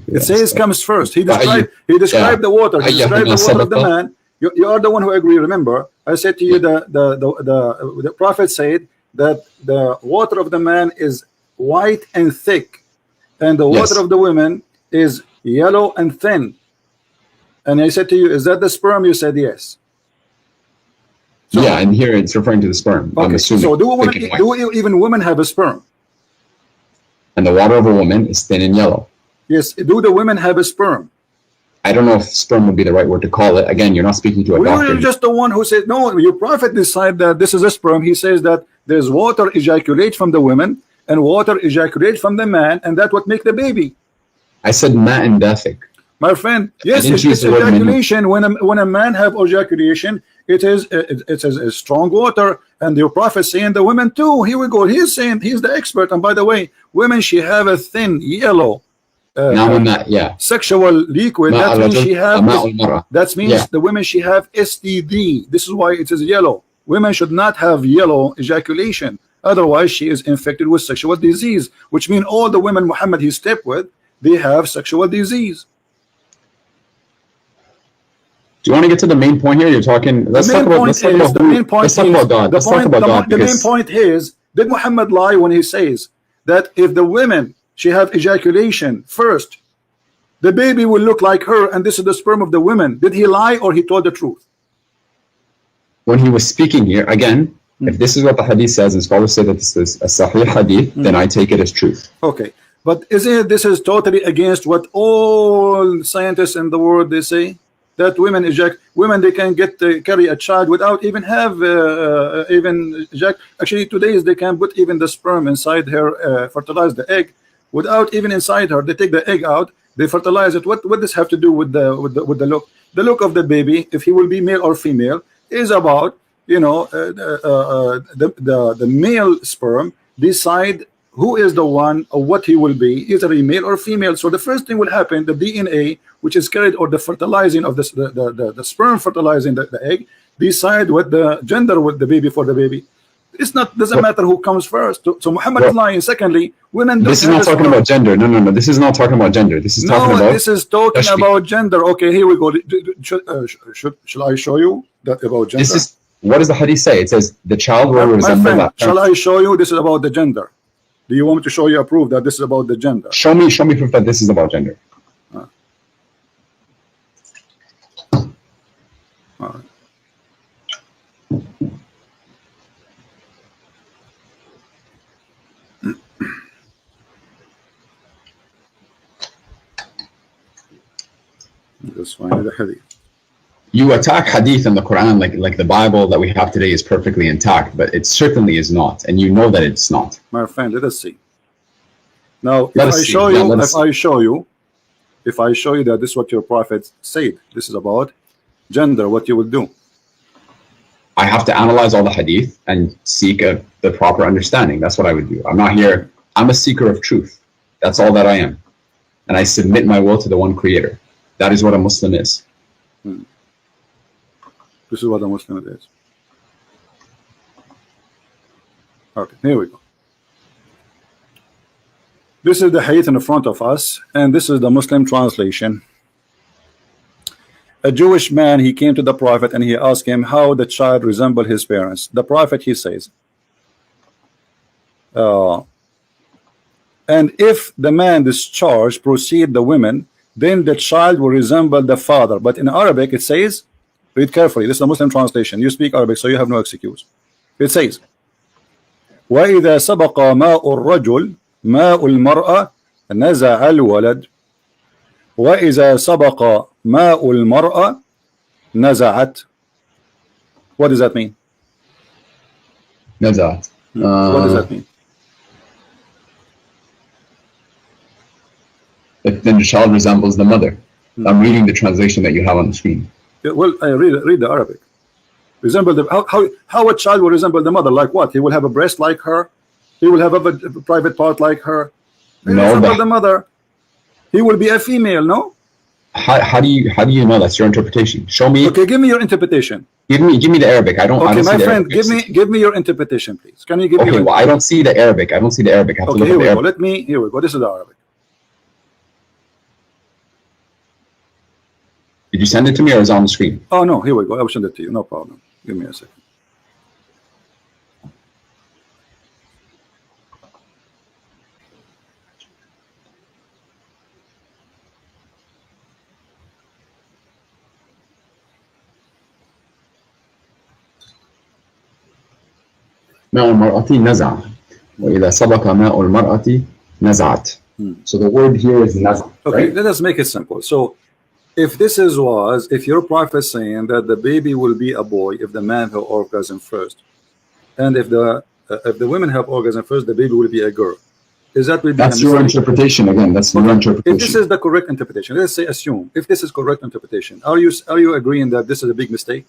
A: It says comes first. He described the water. He described the water of the man. You are the one who agreed. Remember, I said to you the Prophet said that the water of the man is white and thick, and the water of the women is yellow and thin. And I said to you, is that the sperm? You said yes. So,
B: yeah, and here it's referring to the sperm.
A: Okay. I'm assuming. So do even women have a sperm?
B: And the water of a woman is thin and yellow.
A: Yes. Do the women have a sperm?
B: I don't know if sperm would be the right word to call it. Again, you're not speaking to a doctor.
A: You're just the one who said, no, your Prophet decided that this is a sperm. He says that there's water ejaculate from the women and water ejaculate from the man, and that's what make the baby.
B: I said ma'an dafiq.
A: My friend, yes, it's ejaculation. When a man have ejaculation, it is a strong water, and your Prophet saying the women too. Here we go. He's saying he's the expert. And by the way, women, she have a thin yellow sexual liquid, that means she have that means the women she have STD. This is why it is yellow. Women should not have yellow ejaculation, otherwise she is infected with sexual disease, which means all the women Muhammad he slept with, they have sexual disease.
B: Do you want to get to the main point here? You're talking. Let's talk about God.
A: The main point is, did Muhammad lie when he says that if the women she have ejaculation first, the baby will look like her, and this is the sperm of the women? Did he lie or he told the truth?
B: When he was speaking here, again, if this is what the hadith says, and scholars say that this is a sahih hadith, then I take it as truth.
A: Okay, but isn't it, this is totally against what all scientists in the world they say? That women they can get carry a child without even have actually today they can put even the sperm inside her, fertilize the egg without even inside her. They take the egg out, they fertilize it. What does have to do with the look? The look of the baby, if he will be male or female, is about, you know, the male sperm decide who is the one or what he will be, either a male or female. So the first thing will happen, the DNA, which is carried, or the fertilizing of the sperm fertilizing the egg, decide what the gender with the baby for the baby. It's not, doesn't matter who comes first. So Muhammad is lying. Secondly, women.
B: This is not talking about gender. No. This is not talking about gender. This is talking about.
A: This is talking about gender. Okay, here we go. Shall I show you that about gender?
B: This is, what does the hadith say? It says the child will resemble that.
A: Shall I show you? This is about the gender. Do you want me to show you a proof that this is about the gender?
B: Show me proof that this is about gender.
A: All right. Let's find the hadith.
B: You attack hadith in the Quran like the Bible that we have today is perfectly intact, but it certainly is not, and you know that it's not.
A: My friend, let us see. Now, if I show you that this is what your prophet said, this is about gender, what you will do?
B: I have to analyze all the hadith and seek the proper understanding. That's what I would do. I'm not here. I'm a seeker of truth. That's all that I am, and I submit my will to the one Creator. That is what a Muslim is.
A: This is what a Muslim is. Okay, here we go. This is the hadith in front of us, and this is the Muslim translation. A Jewish man, he came to the Prophet and he asked him how the child resembled his parents. The Prophet, he says, and if the man discharged proceed the women, then the child will resemble the father. But in Arabic it says, read carefully, this is a Muslim translation. You speak Arabic, so you have no excuse. It says, وَإِذَا سَبَقَ مَاءُ الرَّجُلِ مَاءُ الْمَرْأَةِ نَزَعَ الْوَلَدِ وَإِذَا سَبَقَ مَاءُ الْمَرْأَةِ نَزَعَتْ. What does that mean?
B: Nazat.
A: What does that mean?
B: Then the child resembles the mother. I'm reading the translation that you have on the screen.
A: Yeah, well, I read the Arabic. Resemble the how a child will resemble the mother? Like what? He will have a breast like her. He will have a private part like her. He will resemble the mother. He will be a female. No.
B: How do you know? That's your interpretation. Show me.
A: Okay, give me your interpretation.
B: Give me the Arabic. I don't.
A: Okay,
B: I don't
A: my
B: see
A: friend, give me your interpretation, please. Can you give me?
B: Okay, well, I don't see the Arabic. I don't see the Arabic. I have to look at the Arabic.
A: Here we go. This is the Arabic.
B: Did you send it to me or is it on the screen?
A: Oh no, here we go. I will send it to you. No problem. Give me a second.
B: ماء المرأة نزع وإذا سبق ماء المرأة نزعت. So the word here is naza.
A: Okay, let us make it simple. So if this if your prophet saying that the baby will be a boy if the man have orgasm first, and if the women have orgasm first, the baby will be a girl. Is that will be
B: that's your interpretation again? That's your interpretation.
A: If this is the correct interpretation, let's say assume if this is correct interpretation, are you agreeing that this is a big mistake?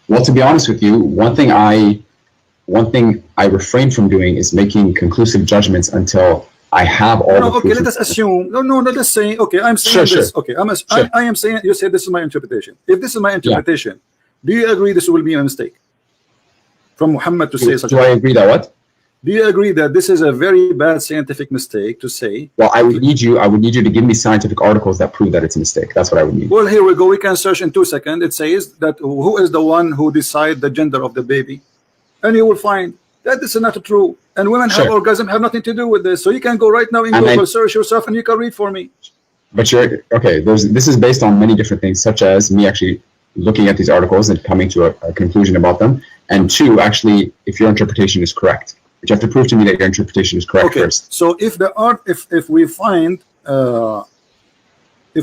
B: Well, to be honest with you, one thing I refrain from doing is making conclusive judgments until I have all the
A: okay,
B: proof.
A: let us assume. No, let us say. Okay, I'm saying
B: Sure,
A: this.
B: sure.
A: Okay,
B: Sure.
A: I am saying. You say this is my interpretation. If this is my interpretation, do you agree this will be a mistake from Muhammad to say such?
B: Do I agree that what?
A: Do you agree that this is a very bad scientific mistake to say?
B: Well, I would need you to give me scientific articles that prove that it's a mistake. That's what I would need.
A: Well, here we go. We can search in 2 seconds. It says that who is the one who decide the gender of the baby, and you will find that this is not true. And women have orgasm, have nothing to do with this. So you can go right now in Google, search yourself, and you can read for me.
B: But you're okay. This is based on many different things, such as me actually looking at these articles and coming to a conclusion about them, and two, actually, if your interpretation is correct. But you have to prove to me that your interpretation is correct first.
A: So if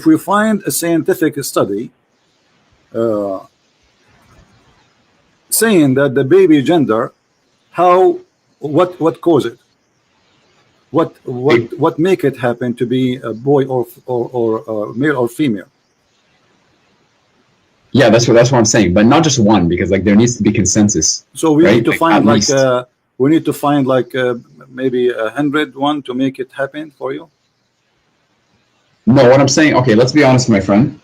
A: we find a scientific study saying that the baby gender, what cause it? What make it happen to be a boy or male or female?
B: Yeah, that's what I'm saying. But not just one, because like there needs to be consensus.
A: So we need to find we need to find maybe 101 to make it happen for you.
B: No, what I'm saying, okay, let's be honest, my friend.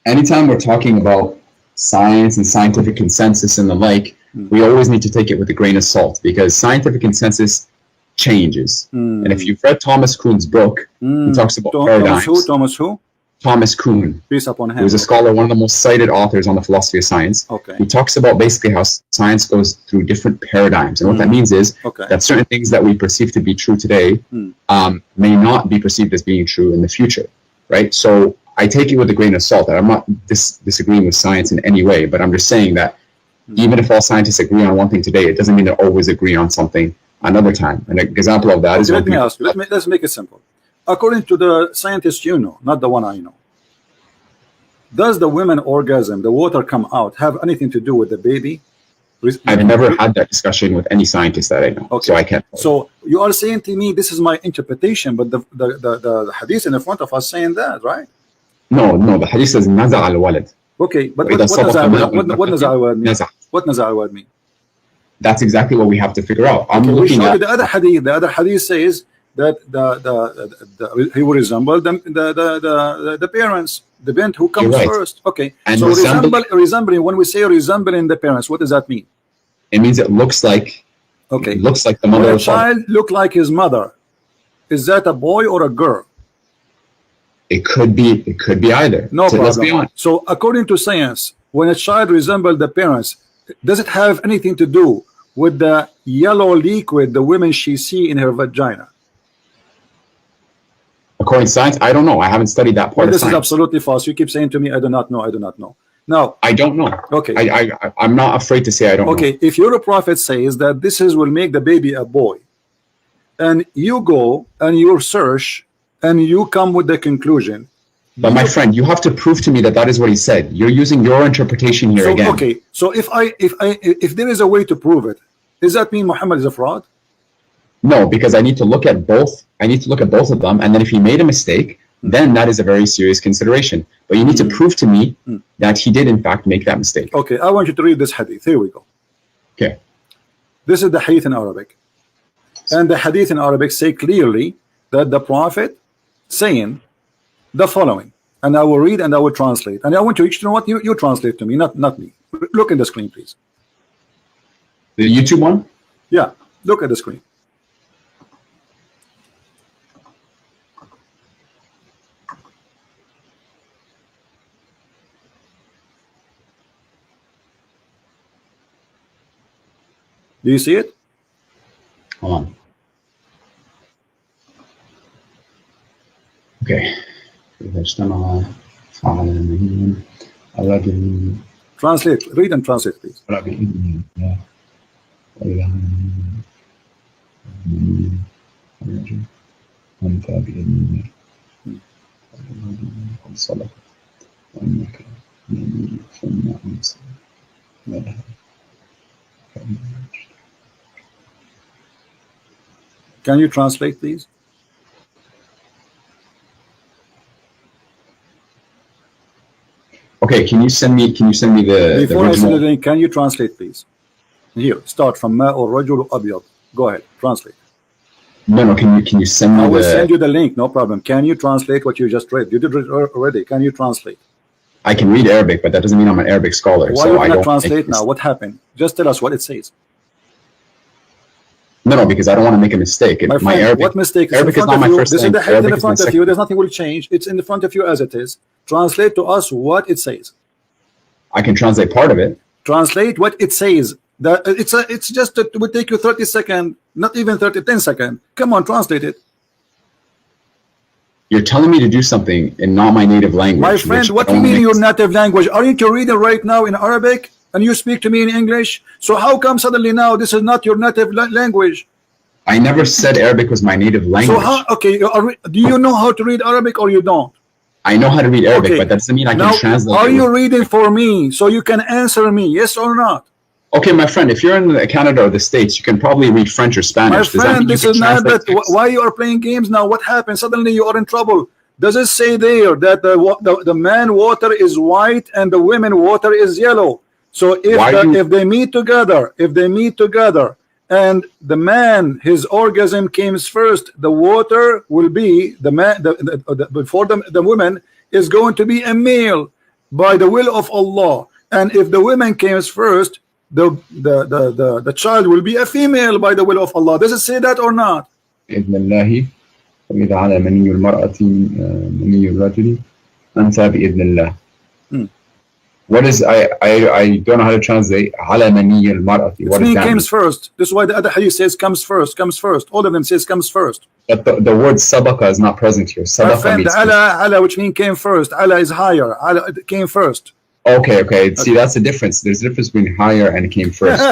B: Anytime we're talking about science and scientific consensus and the like, we always need to take it with a grain of salt, because scientific consensus changes. And if you've read Thomas Kuhn's book, he talks about paradigms.
A: Thomas who?
B: Thomas Kuhn.
A: Peace upon him.
B: He was a scholar, one of the most cited authors on the philosophy of science.
A: Okay.
B: He talks about basically how science goes through different paradigms. And what that means is that certain things that we perceive to be true today may not be perceived as being true in the future, right? So I take it with a grain of salt. I'm not disagreeing with science in any way, but I'm just saying that even if all scientists agree on one thing today, it doesn't mean they always agree on something another time. An example of that is...
A: Let me ask you, let's make it simple. According to the scientists you know, not the one I know, does the women orgasm, the water come out, have anything to do with the baby?
B: I've never had that discussion with any scientist that I know, so I can't.
A: So you are saying to me, this is my interpretation, but the hadith in the front of us saying that, right?
B: No, the hadith says naza al-walad.
A: Okay, but what naza al-walad mean? What naza al-walad mean?
B: That's exactly what we have to figure out. I'm looking at
A: the other hadith. The other hadith says that he will resemble the parents, the bent who comes first. Okay, and so resembling. When we say resembling the parents, what does that mean?
B: It means it looks like. Okay, it looks like the mother.
A: When a child look like his mother, is that a boy or a girl?
B: It could be. It could be either.
A: No problem. Let's be honest. So according to science, when a child resembles the parents, does it have anything to do with the yellow liquid the women she see in her vagina?
B: According to science, I don't know. I haven't studied that part of
A: this
B: science.
A: Is absolutely false. You keep saying to me, I do not know. I do not know. Now,
B: I don't know.
A: Okay.
B: I'm not afraid to say I don't know.
A: Okay, if your prophet says that this will make the baby a boy, and you go and you search and you come with the conclusion.
B: But my friend, you have to prove to me that is what he said. You're using your interpretation here again.
A: Okay, so if there is a way to prove it, does that mean Muhammad is a fraud?
B: No, because I need to look at both. I need to look at both of them, and then if he made a mistake, then that is a very serious consideration. But you need to prove to me that he did in fact make that mistake.
A: Okay, I want you to read this hadith. Here we go.
B: Okay.
A: This is the hadith in Arabic. And the hadith in Arabic say clearly that the prophet saying the following. And I will read and I will translate. And I want you to know what you translate to me, not me. Look at the screen, please.
B: The YouTube one?
A: Yeah, look at the screen. Do you see it?
B: Hold on. Okay.
A: Translate. Read and translate, please. Can you translate, please?
B: Okay, can you send me the
A: before I send the link, can you translate, please? Here, start from Ma or Rajul Abyad. Go ahead, translate.
B: No, can you send me
A: I will
B: the?
A: send you the link, no problem. Can you translate what you just read? You did it already. Can you translate?
B: I can read Arabic, but that doesn't mean I'm an Arabic scholar.
A: Why
B: so
A: you
B: I
A: cannot
B: don't
A: translate now? What happened? Just tell us what it says.
B: No, because I don't want to make a mistake.
A: My friend,
B: Arabic,
A: what mistake? It's
B: Arabic
A: in
B: is
A: front
B: not
A: of
B: my
A: you.
B: first
A: This is the
B: language.
A: hadith in
B: Arabic is my
A: front of you.
B: second.
A: There's nothing will change. It's in the front of you as it is. Translate to us what it says.
B: I can translate part of it.
A: Translate what it says. That it's just it will take you 30 seconds, not even 10 seconds. Come on, translate it.
B: You're telling me to do something in not my native language.
A: My friend, what do you mean your native language? Aren't you reading right now in Arabic and you speak to me in English? So how come suddenly now this is not your native language?
B: I never said Arabic was my native language.
A: So how? Okay, do you know how to read Arabic or you don't?
B: I know how to read Arabic,
A: Okay.
B: but that doesn't mean I
A: Now,
B: can translate.
A: are you reading for me so you can answer me? Yes or not?
B: Okay, my friend, if you're in Canada or the States, you can probably read French or Spanish.
A: My
B: Does that
A: friend,
B: mean
A: this
B: you
A: is
B: can
A: not
B: translate
A: that.
B: text?
A: Why you are playing games now? What happened? Suddenly you are in trouble. Does it say there that the man water is white and the women water is yellow? So if they meet together, and the man, his orgasm comes first, the water will be the man. Before the woman is going to be a male by the will of Allah, and if the woman comes first, the child will be a female by the will of Allah. Does it say that or not?
B: بإذن الله وإذا على مني المرأة مني الرجل أنثى بإذن الله. What is I don't know how to translate على مني المرأة. What does that
A: comes first. This is why the other hadith says comes first. All of them says comes first.
B: But the word sabaqa is not present here. Sabaqa means
A: ala, which means came first. Ala is higher. Ala came first.
B: Okay. See, that's the difference. There's a difference between higher and came first.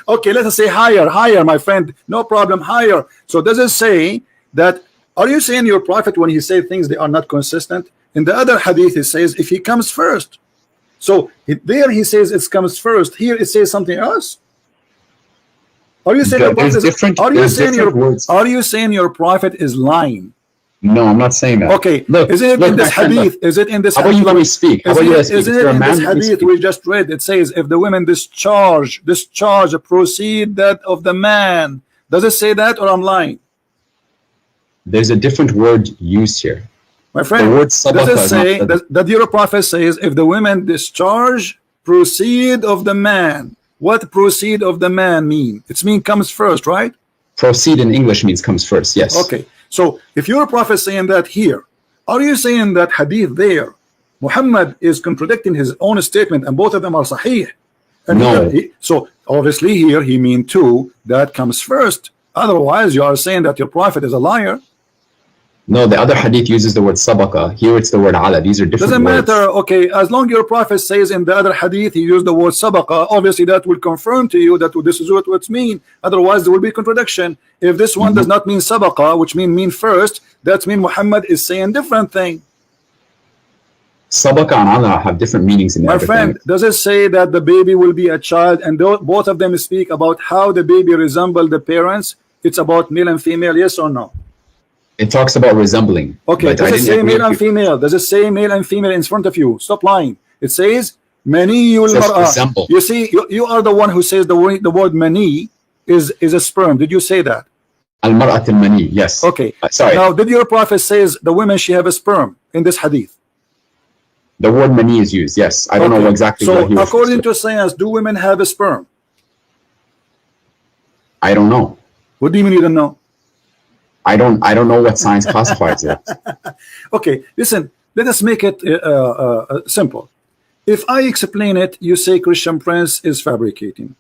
A: Okay, let us say higher, my friend. No problem, higher. So does it say that? Are you saying your prophet when he says things they are not consistent? In the other hadith, it says if he comes first. So there he says it comes first. Here it says something else. Are you saying Are you saying your prophet is lying?
B: No, I'm not saying that.
A: Okay, is it in this hadith? Is it in this?
B: How about you let me speak? How about you let me speak?
A: Is it in this hadith we just read? It says if the women discharge proceed that of the man. Does it say that or I'm lying?
B: There's a different word used here.
A: My friend, does it say that your prophet says if the women discharge proceed of the man? What proceed of the man mean? It means comes first, right?
B: Proceed in English means comes first, yes.
A: Okay. So if your prophet saying that here, are you saying that hadith there Muhammad is contradicting his own statement and both of them are sahih? And
B: no.
A: So obviously here he mean too that comes first. Otherwise you are saying that your prophet is a liar.
B: No, the other hadith uses the word sabaqa. Here it's the word ala. These are different
A: words. Doesn't matter.
B: words.
A: Okay, as long your prophet says in the other hadith he used the word sabaqa, obviously that will confirm to you that this is what it means. Otherwise there will be contradiction. If this one does not mean sabaqa, which mean first, that means Muhammad is saying different thing.
B: Sabaqa and ala have different meanings in
A: my friend language. Does it say that the baby will be a child and both of them speak about how the baby resemble the parents? It's about male and female, yes or no?
B: It talks about resembling.
A: Okay, does it say male and female? Does it say male and female in front of you? Stop lying. It says maniyul mar'a. You see, you are the one who says the word mani is a sperm. Did you say that?
B: Al mar'at al mani, yes.
A: Okay.
B: Sorry.
A: Now, did your prophet says the women she have a sperm in this hadith?
B: The word mani is used, yes. I don't know exactly what he
A: So according to science, do women have a sperm?
B: I don't know.
A: What do you mean you don't know?
B: I don't know what science classifies it.
A: Okay, listen, let us make it simple. If I explain it, you say Christian Prince is fabricating.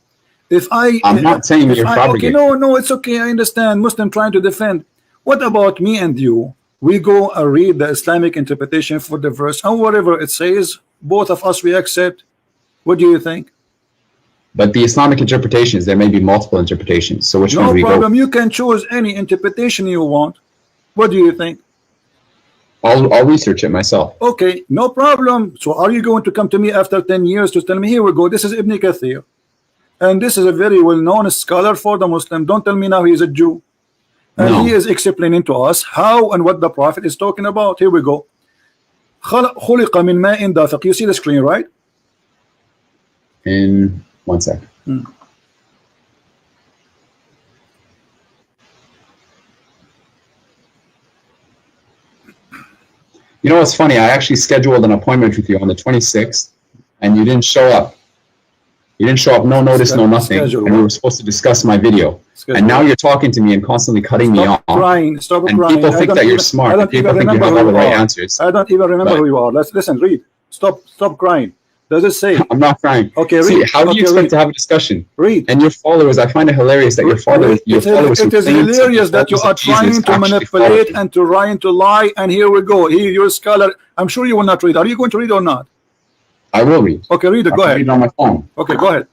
B: I'm not saying you're fabricating.
A: Okay, no, it's okay. I understand. Muslim trying to defend. What about me and you? We go and read the Islamic interpretation for the verse, and whatever it says, both of us we accept. What do you think?
B: But the Islamic interpretations, there may be multiple interpretations. So which one do we go?
A: No problem. You can choose any interpretation you want. What do you think?
B: I'll research it myself.
A: Okay, no problem. So are you going to come to me after 10 years to tell me, here we go, this is Ibn Kathir, and this is a very well-known scholar for the Muslim. Don't tell me now he is a Jew. And he is explaining to us how and what the Prophet is talking about. Here we go. خلق من ماء دافق. You see the screen, right?
B: In 1 second. You know what's funny? I actually scheduled an appointment with you on the 26th, and you didn't show up. You didn't show up, no notice, no nothing. And we were supposed to discuss my video. And now you're talking to me and constantly cutting me off.
A: Stop
B: and
A: crying.
B: People think that you're smart. People think you have all the right answers.
A: I don't even remember who you are. Listen, read. Stop crying. Does it say?
B: I'm not crying.
A: Okay, read.
B: See, how do you expect to have a discussion?
A: Read.
B: And your followers, I find it hilarious that your followers.
A: It is hilarious that you are trying to manipulate and trying to lie. And here we go. Here, you're a scholar. I'm sure you will not read. Are you going to read or not?
B: I will read.
A: Okay, read it. Go ahead.
B: Read it on my phone.
A: Okay, go ahead.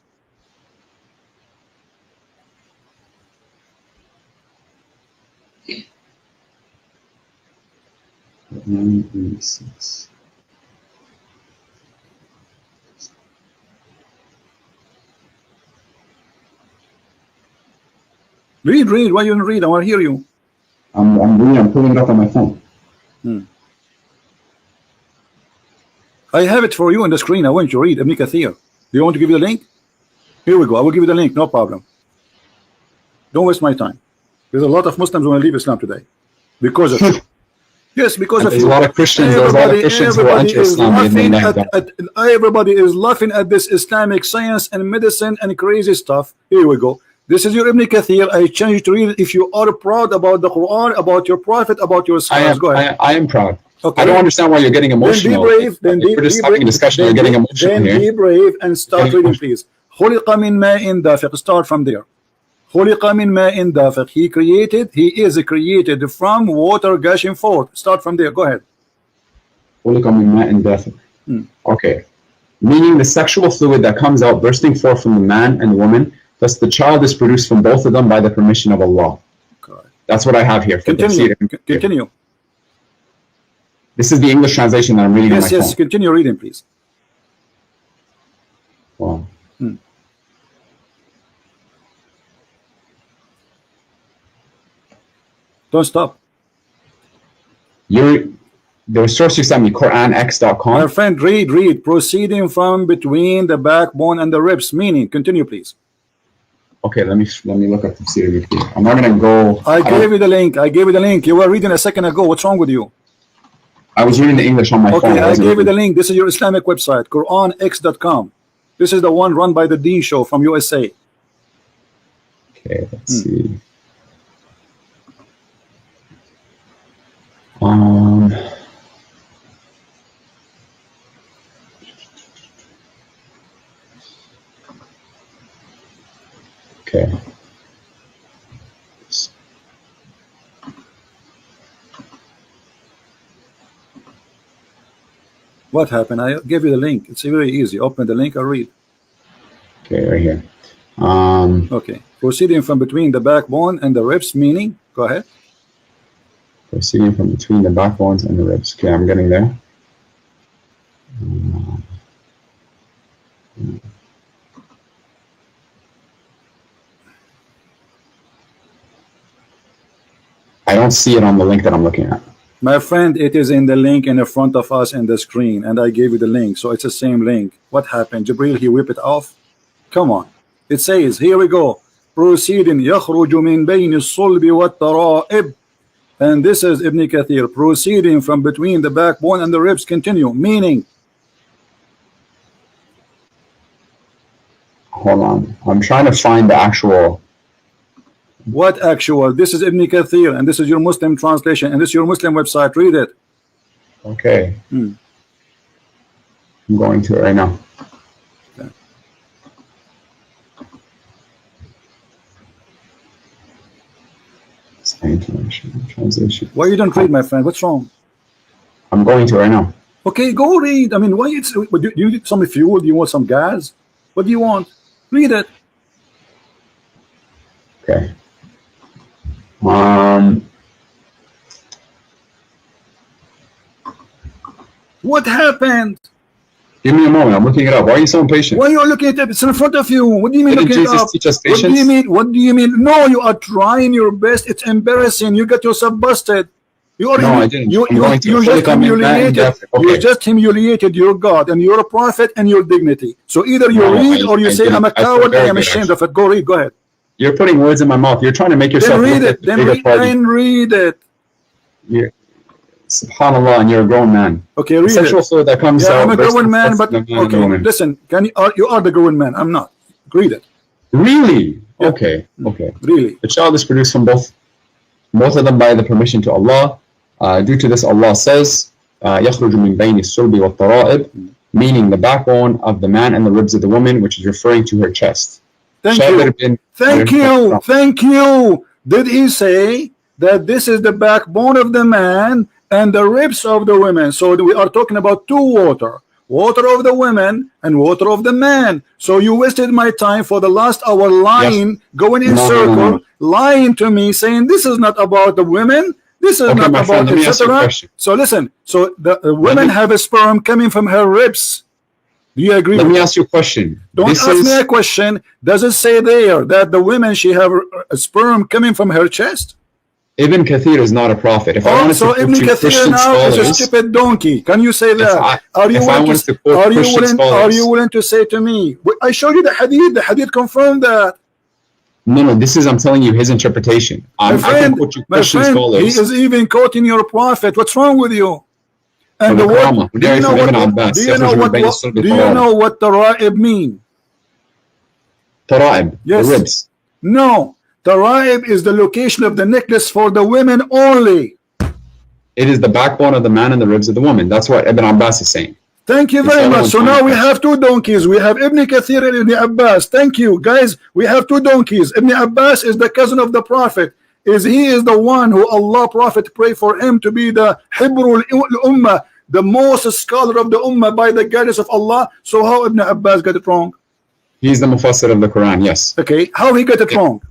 A: Read. Why you don't read? I want to hear you.
B: I'm reading. I'm pulling it up on my phone.
A: I have it for you on the screen. I want you to read Ibn Kathir. Do you want to give you the link? Here we go. I will give you the link. No problem. Don't waste my time. There's a lot of Muslims who want to leave Islam today because of you. Yes, because of you.
B: There's a lot of Christians. There's a lot of Christians who are anti-Islam.
A: Everybody is laughing at this Islamic science and medicine and crazy stuff. Here we go. This is your Ibn Kathir. I challenge you to read it if you are proud about the Quran, about your Prophet, about your scholars. Go ahead.
B: I am proud.
A: Okay.
B: I don't understand why you're getting emotional.
A: Then be brave.
B: We're just having a discussion. You're getting emotional here.
A: Then be brave and start reading, please. خُلِقَ مِن مَاءٍ دَافِقٍ. Start from there. خُلِقَ مِن مَاءٍ دَافِقٍ. He is created from water gushing forth. Start from there. Go ahead.
B: خُلِقَ مِن مَاءٍ دَافِقٍ. Okay. Meaning the sexual fluid that comes out bursting forth from the man and the woman, thus the child is produced from both of them by the permission of Allah. Okay. That's what I have here.
A: Continue.
B: This is the English translation that I'm reading on my phone.
A: Yes, continue reading, please.
B: Wow.
A: Don't stop.
B: The source you sent me, QuranX.com.
A: My friend, read. Proceeding from between the backbone and the ribs. Meaning, continue, please.
B: Okay, let me look up the series. I'm not gonna go.
A: I gave you the link. You were reading a second ago. What's wrong with you?
B: I was reading the English on my phone.
A: Okay, I gave you the link. This is your Islamic website, QuranX.com. This is the one run by the D Show from USA.
B: Okay, let's see. Okay.
A: What happened? I gave you the link. It's very easy. Open the link and read.
B: Okay, right here.
A: Okay. Proceeding from between the backbone and the ribs, meaning? Go ahead.
B: Proceeding from between the backbones and the ribs. Okay, I'm getting there. I don't see it on the link that I'm looking at.
A: My friend, it is in the link in the front of us in the screen, and I gave you the link, so it's the same link. What happened? Jibril, he whipped it off? Come on. It says, here we go. Proceeding, يَخْرُجُ مِن بَيْنِ الصُّلْبِ وَالتَّرَائِبِ. And this is Ibn Kathir, proceeding from between the backbone and the ribs. Continue. Meaning?
B: Hold on. I'm trying to find the actual...
A: What actual? This is Ibn Kathir, and this is your Muslim translation, and this is your Muslim website. Read it.
B: Okay. I'm going to it right now.
A: Okay.
B: Translation.
A: Why you don't read, my friend? What's wrong?
B: I'm going to it right now.
A: Okay, go read. I mean, why it's? Do you need some fuel? Do you want some gas? What do you want? Read it.
B: Okay.
A: What happened?
B: Give me a moment. I'm looking it up. Why are you so impatient?
A: Why are you looking at it? It's in front of you. What do you mean
B: Didn't
A: looking it
B: Jesus
A: up?
B: teach us
A: What do you
B: patience?
A: mean? What do you mean? No, you are trying your best. It's embarrassing. You got yourself busted. You are.
B: No, I didn't.
A: You just humiliated. You just humiliated your God and your prophet and your dignity. So either you read or you say, "I'm a coward. I am ashamed of it." Go read. Go ahead.
B: You're putting words in my mouth. You're trying to make yourself.
A: Then read it. Then read it.
B: Yeah. Subhanallah, and you're a grown man.
A: Okay, read
B: Sexual
A: it.
B: fluid that comes
A: Yeah,
B: out.
A: I'm a grown man, but
B: the man and the
A: okay,
B: woman.
A: listen. You are the grown man. I'm not. Read it.
B: Really?
A: Yeah.
B: Okay. Okay.
A: Really.
B: The child is produced from both of them by the permission to Allah. Due to this, Allah says, يخرج من بين الصلب والترائب, meaning the backbone of the man and the ribs of the woman, which is referring to her chest.
A: Thank you. Thank you. Did he say that this is the backbone of the man and the ribs of the women? So we are talking about two water of the women and water of the man. So you wasted my time for the last hour lying, going in circle, lying to me, saying this is not about the women. This is not about etc. So listen. So the women have a sperm coming from her ribs. Do you agree?
B: Let me ask you a question.
A: Don't ask me a question. Does it say there that the women she have a sperm coming from her chest?
B: Ibn Kathir is not a prophet. If I wanted
A: so
B: to
A: Ibn Kathir now is a stupid donkey. Can you say that? Are you willing to say to me? I showed you the hadith. The hadith confirmed that.
B: No, this is, I'm telling you, his interpretation.
A: My friend, he is even quoting your prophet. What's wrong with you? And the word, do you know what tara'ib mean?
B: Tara'ib, yes. The ribs.
A: No, tara'ib is the location of the necklace for the women only.
B: It is the backbone of the man and the ribs of the woman. That's what Ibn Abbas is saying.
A: Thank you very much. So now we have two donkeys. We have Ibn Kathir and Ibn Abbas. Thank you, guys. We have two donkeys. Ibn Abbas is the cousin of the Prophet. He is the one who Allah Prophet prayed for him to be the Hibrul Ummah, the most scholar of the Ummah by the guidance of Allah. So how Ibn Abbas got it wrong?
B: He's the Mufassir of the Quran, yes.
A: Okay, how he got it wrong?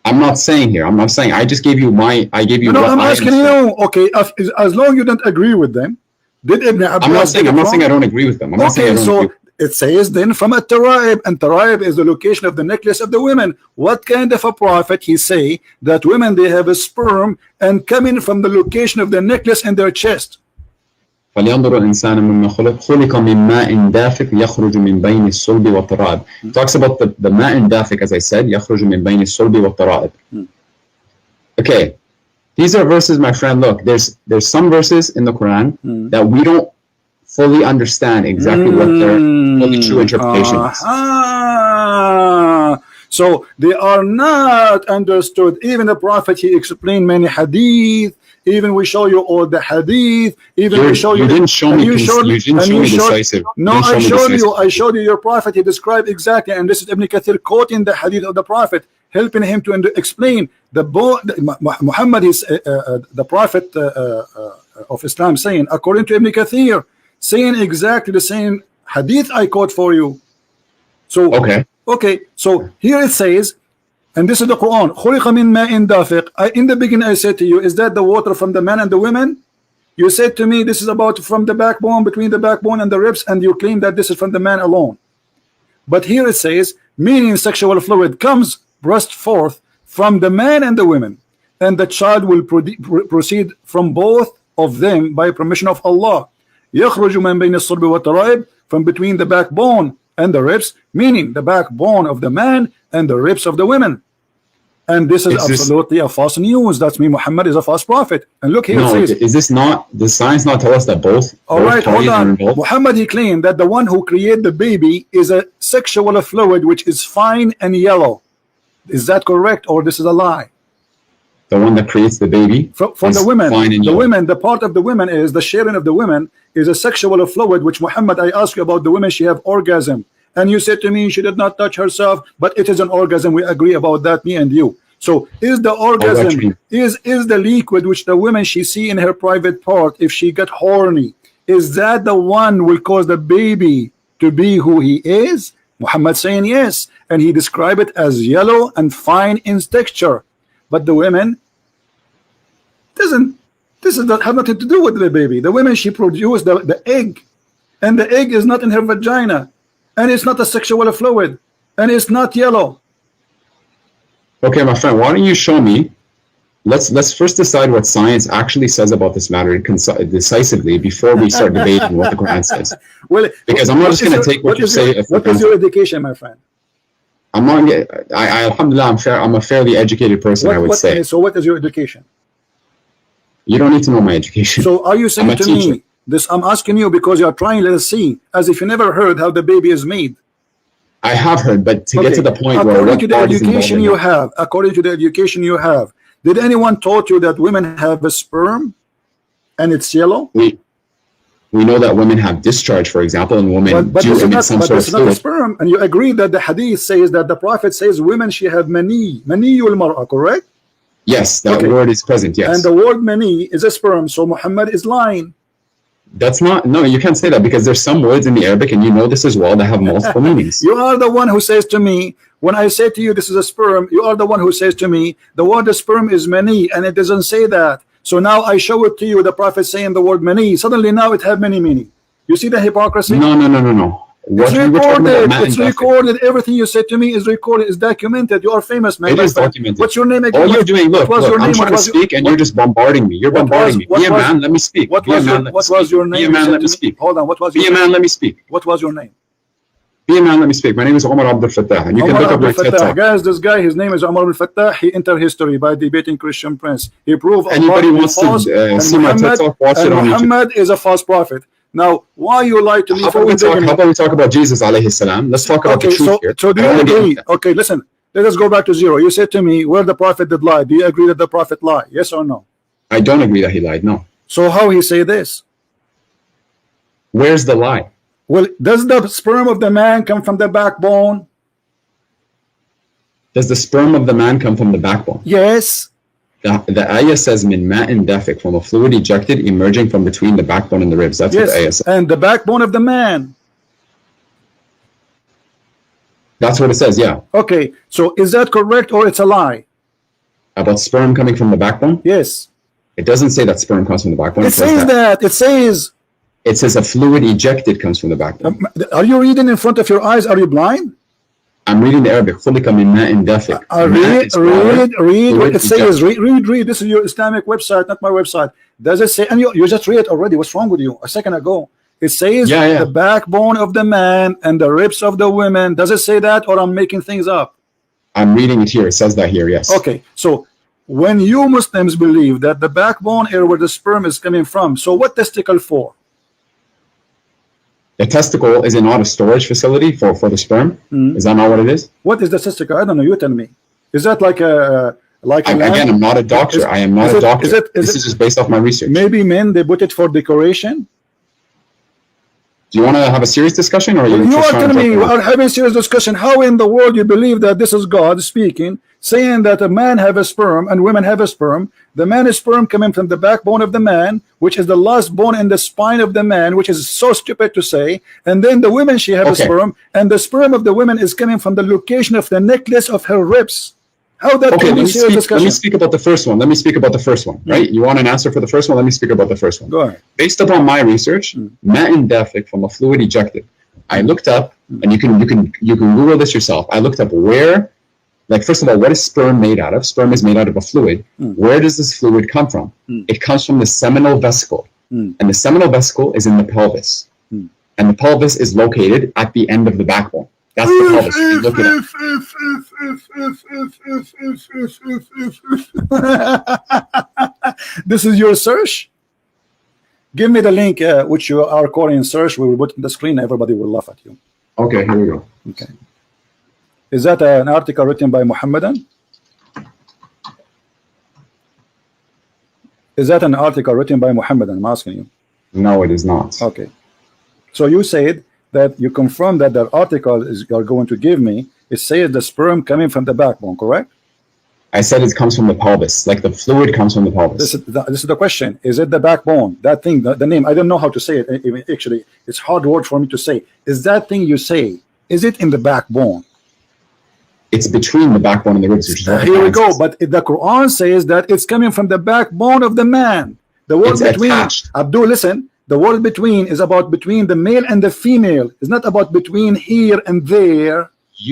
B: I'm not saying here. I'm not saying. I just gave you my. I gave you.
A: No, I'm asking you. Okay, as long as you don't agree with them. Did Ibn Abbas?
B: I'm not saying I don't agree with them. I'm not saying I don't agree.
A: It says then from a tara'ib, and tara'ib is the location of the necklace of the women. What kind of a prophet he say that women they have a sperm and coming from the location of the necklace in their chest?
B: فلينظر الإنسان مما خلق من ماء دافق يخرج من بين الصلب والترائب. Talks about the ماء دافق, as I said, يخرج من بين الصلب والترائب. Okay. These are verses, my friend. Look, there's some verses in the Quran that we don't fully understand exactly what their fully true interpretation is.
A: So they are not understood. Even the Prophet, he explained many hadith. Even we show you all the hadith. Even we show you.
B: You didn't show me. You didn't show me decisive.
A: No, I showed you your Prophet. He described exactly, and this is Ibn Kathir quoting the hadith of the Prophet, helping him to explain Muhammad is the Prophet of Islam, saying according to Ibn Kathir, saying exactly the same hadith I quote for you. So okay, so here it says, and this is the Quran, خُلِقَ مِن مَاءٍ دَافِقٍ. In the beginning I said to you, is that the water from the man and the women? You said to me this is about from the backbone, between the backbone and the ribs, and you claim that this is from the man alone. But here it says, meaning sexual fluid comes burst forth from the man and the women, and the child will proceed from both of them by permission of Allah. يخرج من بين الصلب والترائب, from between the backbone and the ribs, meaning the backbone of the man and the ribs of the women. And this is absolutely a false news. That's me. Muhammad is a false prophet. And look here.
B: No, it says, is this not? The science not tell us that both?
A: All right, hold on. Muhammad, he claimed that the one who created the baby is a sexual fluid which is fine and yellow. Is that correct, or this is a lie?
B: The one that creates the baby
A: for the women. The women, the part of the women is the sharing of the women is a sexual fluid. Which Muhammad, I asked you about the women. She have orgasm, and you said to me she did not touch herself, but it is an orgasm. We agree about that, me and you. So is the orgasm is the liquid which the women she see in her private part, if she got horny, is that the one will cause the baby to be who he is? Muhammad saying yes, and he described it as yellow and fine in texture. But the women this does not have nothing to do with the baby. The women, she produced the egg, and the egg is not in her vagina, and it's not a sexual fluid, and it's not yellow.
B: Okay, my friend, why don't you show me? Let's first decide what science actually says about this matter decisively before we start debating what the Quran says. Well, because I'm not just going to take what you say.
A: What is your education, my friend?
B: I'm not. Alhamdulillah, I'm a fairly educated person. I would say.
A: So, what is your education?
B: You don't need to know my education.
A: So are you saying
B: I'm a
A: to
B: teacher.
A: me this? I'm asking you because you're trying to see as if you never heard how the baby is made.
B: I have heard, but to get to the point where
A: according
B: what
A: to the
B: part is involved
A: education
B: in
A: you
B: that?
A: have, according to the education you have, did anyone taught you that women have a sperm and it's yellow?
B: We know that women have discharge, for example, and women
A: But
B: do
A: this is
B: emit
A: not,
B: some
A: but
B: sort
A: this
B: of
A: is not a
B: fluid.
A: sperm, and you agree that the hadith says that the prophet says women she have mani al-mar'a, correct?
B: Yes, that
A: Okay.
B: word is present, yes.
A: And the word mani is a sperm, so Muhammad is lying.
B: That's not, no, you can't say that because there's some words in the Arabic, and you know this as well, that have multiple meanings.
A: You are the one who says to me, when I say to you this is a sperm, you are the one who says to me the word sperm is mani, and it doesn't say that. So now I show it to you, the prophet saying the word mani, suddenly now it have many meaning. You see the hypocrisy?
B: No. What
A: It's
B: we were talking about,
A: recorded. It's recorded. Everything you said to me is recorded. It's documented. You are famous, man.
B: It is documented.
A: What's your name again?
B: All you're doing, look, I'm trying to
A: What
B: speak, and you're just bombarding me. You're bombarding me. Be a man, let me speak.
A: What was your name?
B: Be a man, let me speak.
A: Hold on. What was
B: Be
A: your
B: a
A: name?
B: man, let me speak.
A: What was your name?
B: Be a man, let me speak. My name is Omar Abdul Fattah, and you can look up my TED Talk.
A: Guys, this guy, his name is Omar Abdul Fattah. He entered history by debating Christian Prince. He proved
B: Anybody wants to see my TED Talk, watch it on YouTube.
A: Muhammad is a false prophet. Now, why you lie to me?
B: How about we talk about Jesus alayhi salam? Let's talk about the truth here.
A: So do you agree? Okay, listen. Let us go back to zero. You said to me, where the prophet did lie. Do you agree that the prophet lied? Yes or no?
B: I don't agree that he lied, no.
A: So how he say this?
B: Where's the lie?
A: Well, does the sperm of the man come from the backbone?
B: Does the sperm of the man come from the backbone?
A: Yes.
B: The ayah says min ma'in dafiq, from a fluid ejected emerging from between the backbone and the ribs. That's what the ayah says.
A: And the backbone of the man.
B: That's what it says, yeah.
A: Okay, so is that correct or it's a lie?
B: About sperm coming from the backbone?
A: Yes.
B: It doesn't say that sperm comes from the backbone.
A: It says that. It says.
B: It says a fluid ejected comes from the backbone.
A: Are you reading in front of your eyes? Are you blind?
B: I'm reading the Arabic. خُلِقَ مِن مَاءٍ دَافِقٍ.
A: Read what it says. Read. This is your Islamic website, not my website. Does it say? And you just read it already. What's wrong with you? A second ago, it says the backbone of the man and the ribs of the women. Does it say that, or I'm making things up?
B: I'm reading it here. It says that here. Yes.
A: Okay. So when you Muslims believe that the backbone area where the sperm is coming from, so what testicle for?
B: The testicle is not a storage facility for the sperm. Is that not what it is?
A: What is the testicle? I don't know. You tell me. Is that like a
B: again, I'm not a doctor. I am not a doctor. This is just based off my research.
A: Maybe men, they put it for decoration.
B: Do you want to have a serious discussion, or
A: you are telling me we are having a serious discussion? How in the world you believe that this is God speaking, saying that a man have a sperm and women have a sperm? The man's sperm coming from the backbone of the man, which is the last bone in the spine of the man, which is so stupid to say. And then the women, she have a sperm, and the sperm of the women is coming from the location of the necklace of her ribs. How that can be serious discussion?
B: Let me speak about the first one. Right? You want an answer for the first one? Let me speak about the first one.
A: Go ahead.
B: Based upon my research, ma'in dafiq, from a fluid ejected. I looked up, and you can Google this yourself. I looked up where, like, first of all, what is sperm made out of? Sperm is made out of a fluid. Where does this fluid come from? It comes from the seminal vesicle, and the seminal vesicle is in the pelvis, and the pelvis is located at the end of the backbone. That's the pelvis. You look
A: it up. This is your search? Give me the link which you are calling search. We will put on the screen. Everybody will laugh at you.
B: Okay, here we go.
A: Okay. Is that an article written by Muhammadan? Is that an article written by Muhammadan? I'm asking you.
B: No, it is not.
A: Okay. So you said that you confirm that the article is you're going to give me, it says the sperm coming from the backbone, correct?
B: I said it comes from the pelvis, like the fluid comes from the pelvis.
A: This is the question. Is it the backbone? That thing, the name, I don't know how to say it. Actually, it's hard word for me to say. Is that thing you say, is it in the backbone?
B: It's between the backbone and the ribs. Which is
A: here we go. But the Quran says that it's coming from the backbone of the man. The word
B: it's
A: between,
B: attached.
A: Abdul, listen. The word between is about between the male and the female. It's not about between here and there.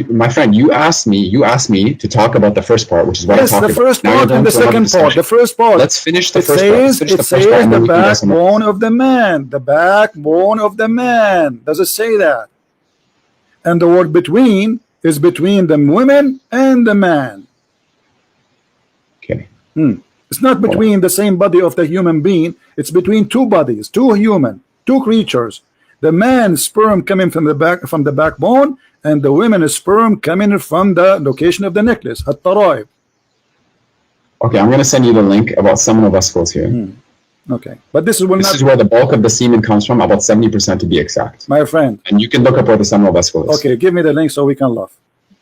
B: My friend, you asked me to talk about the first part, which is what I'm talking about.
A: Yes, the first part and the second part. The first part.
B: Let's finish the first part.
A: It says the backbone of the man. The backbone of the man. Does it say that? And the word between is between the women and the man.
B: Okay.
A: It's not between the same body of the human being. It's between two bodies, two creatures. The man's sperm coming from the backbone, and the women's sperm coming from the location of the necklace. At-taraib.
B: Okay, I'm going to send you the link about seminal vesicles here.
A: Okay, but this is
B: where the bulk of the semen comes from, about 70% to be exact.
A: My friend.
B: And you can look up where the seminal vesicle is.
A: Okay, give me the link so we can laugh.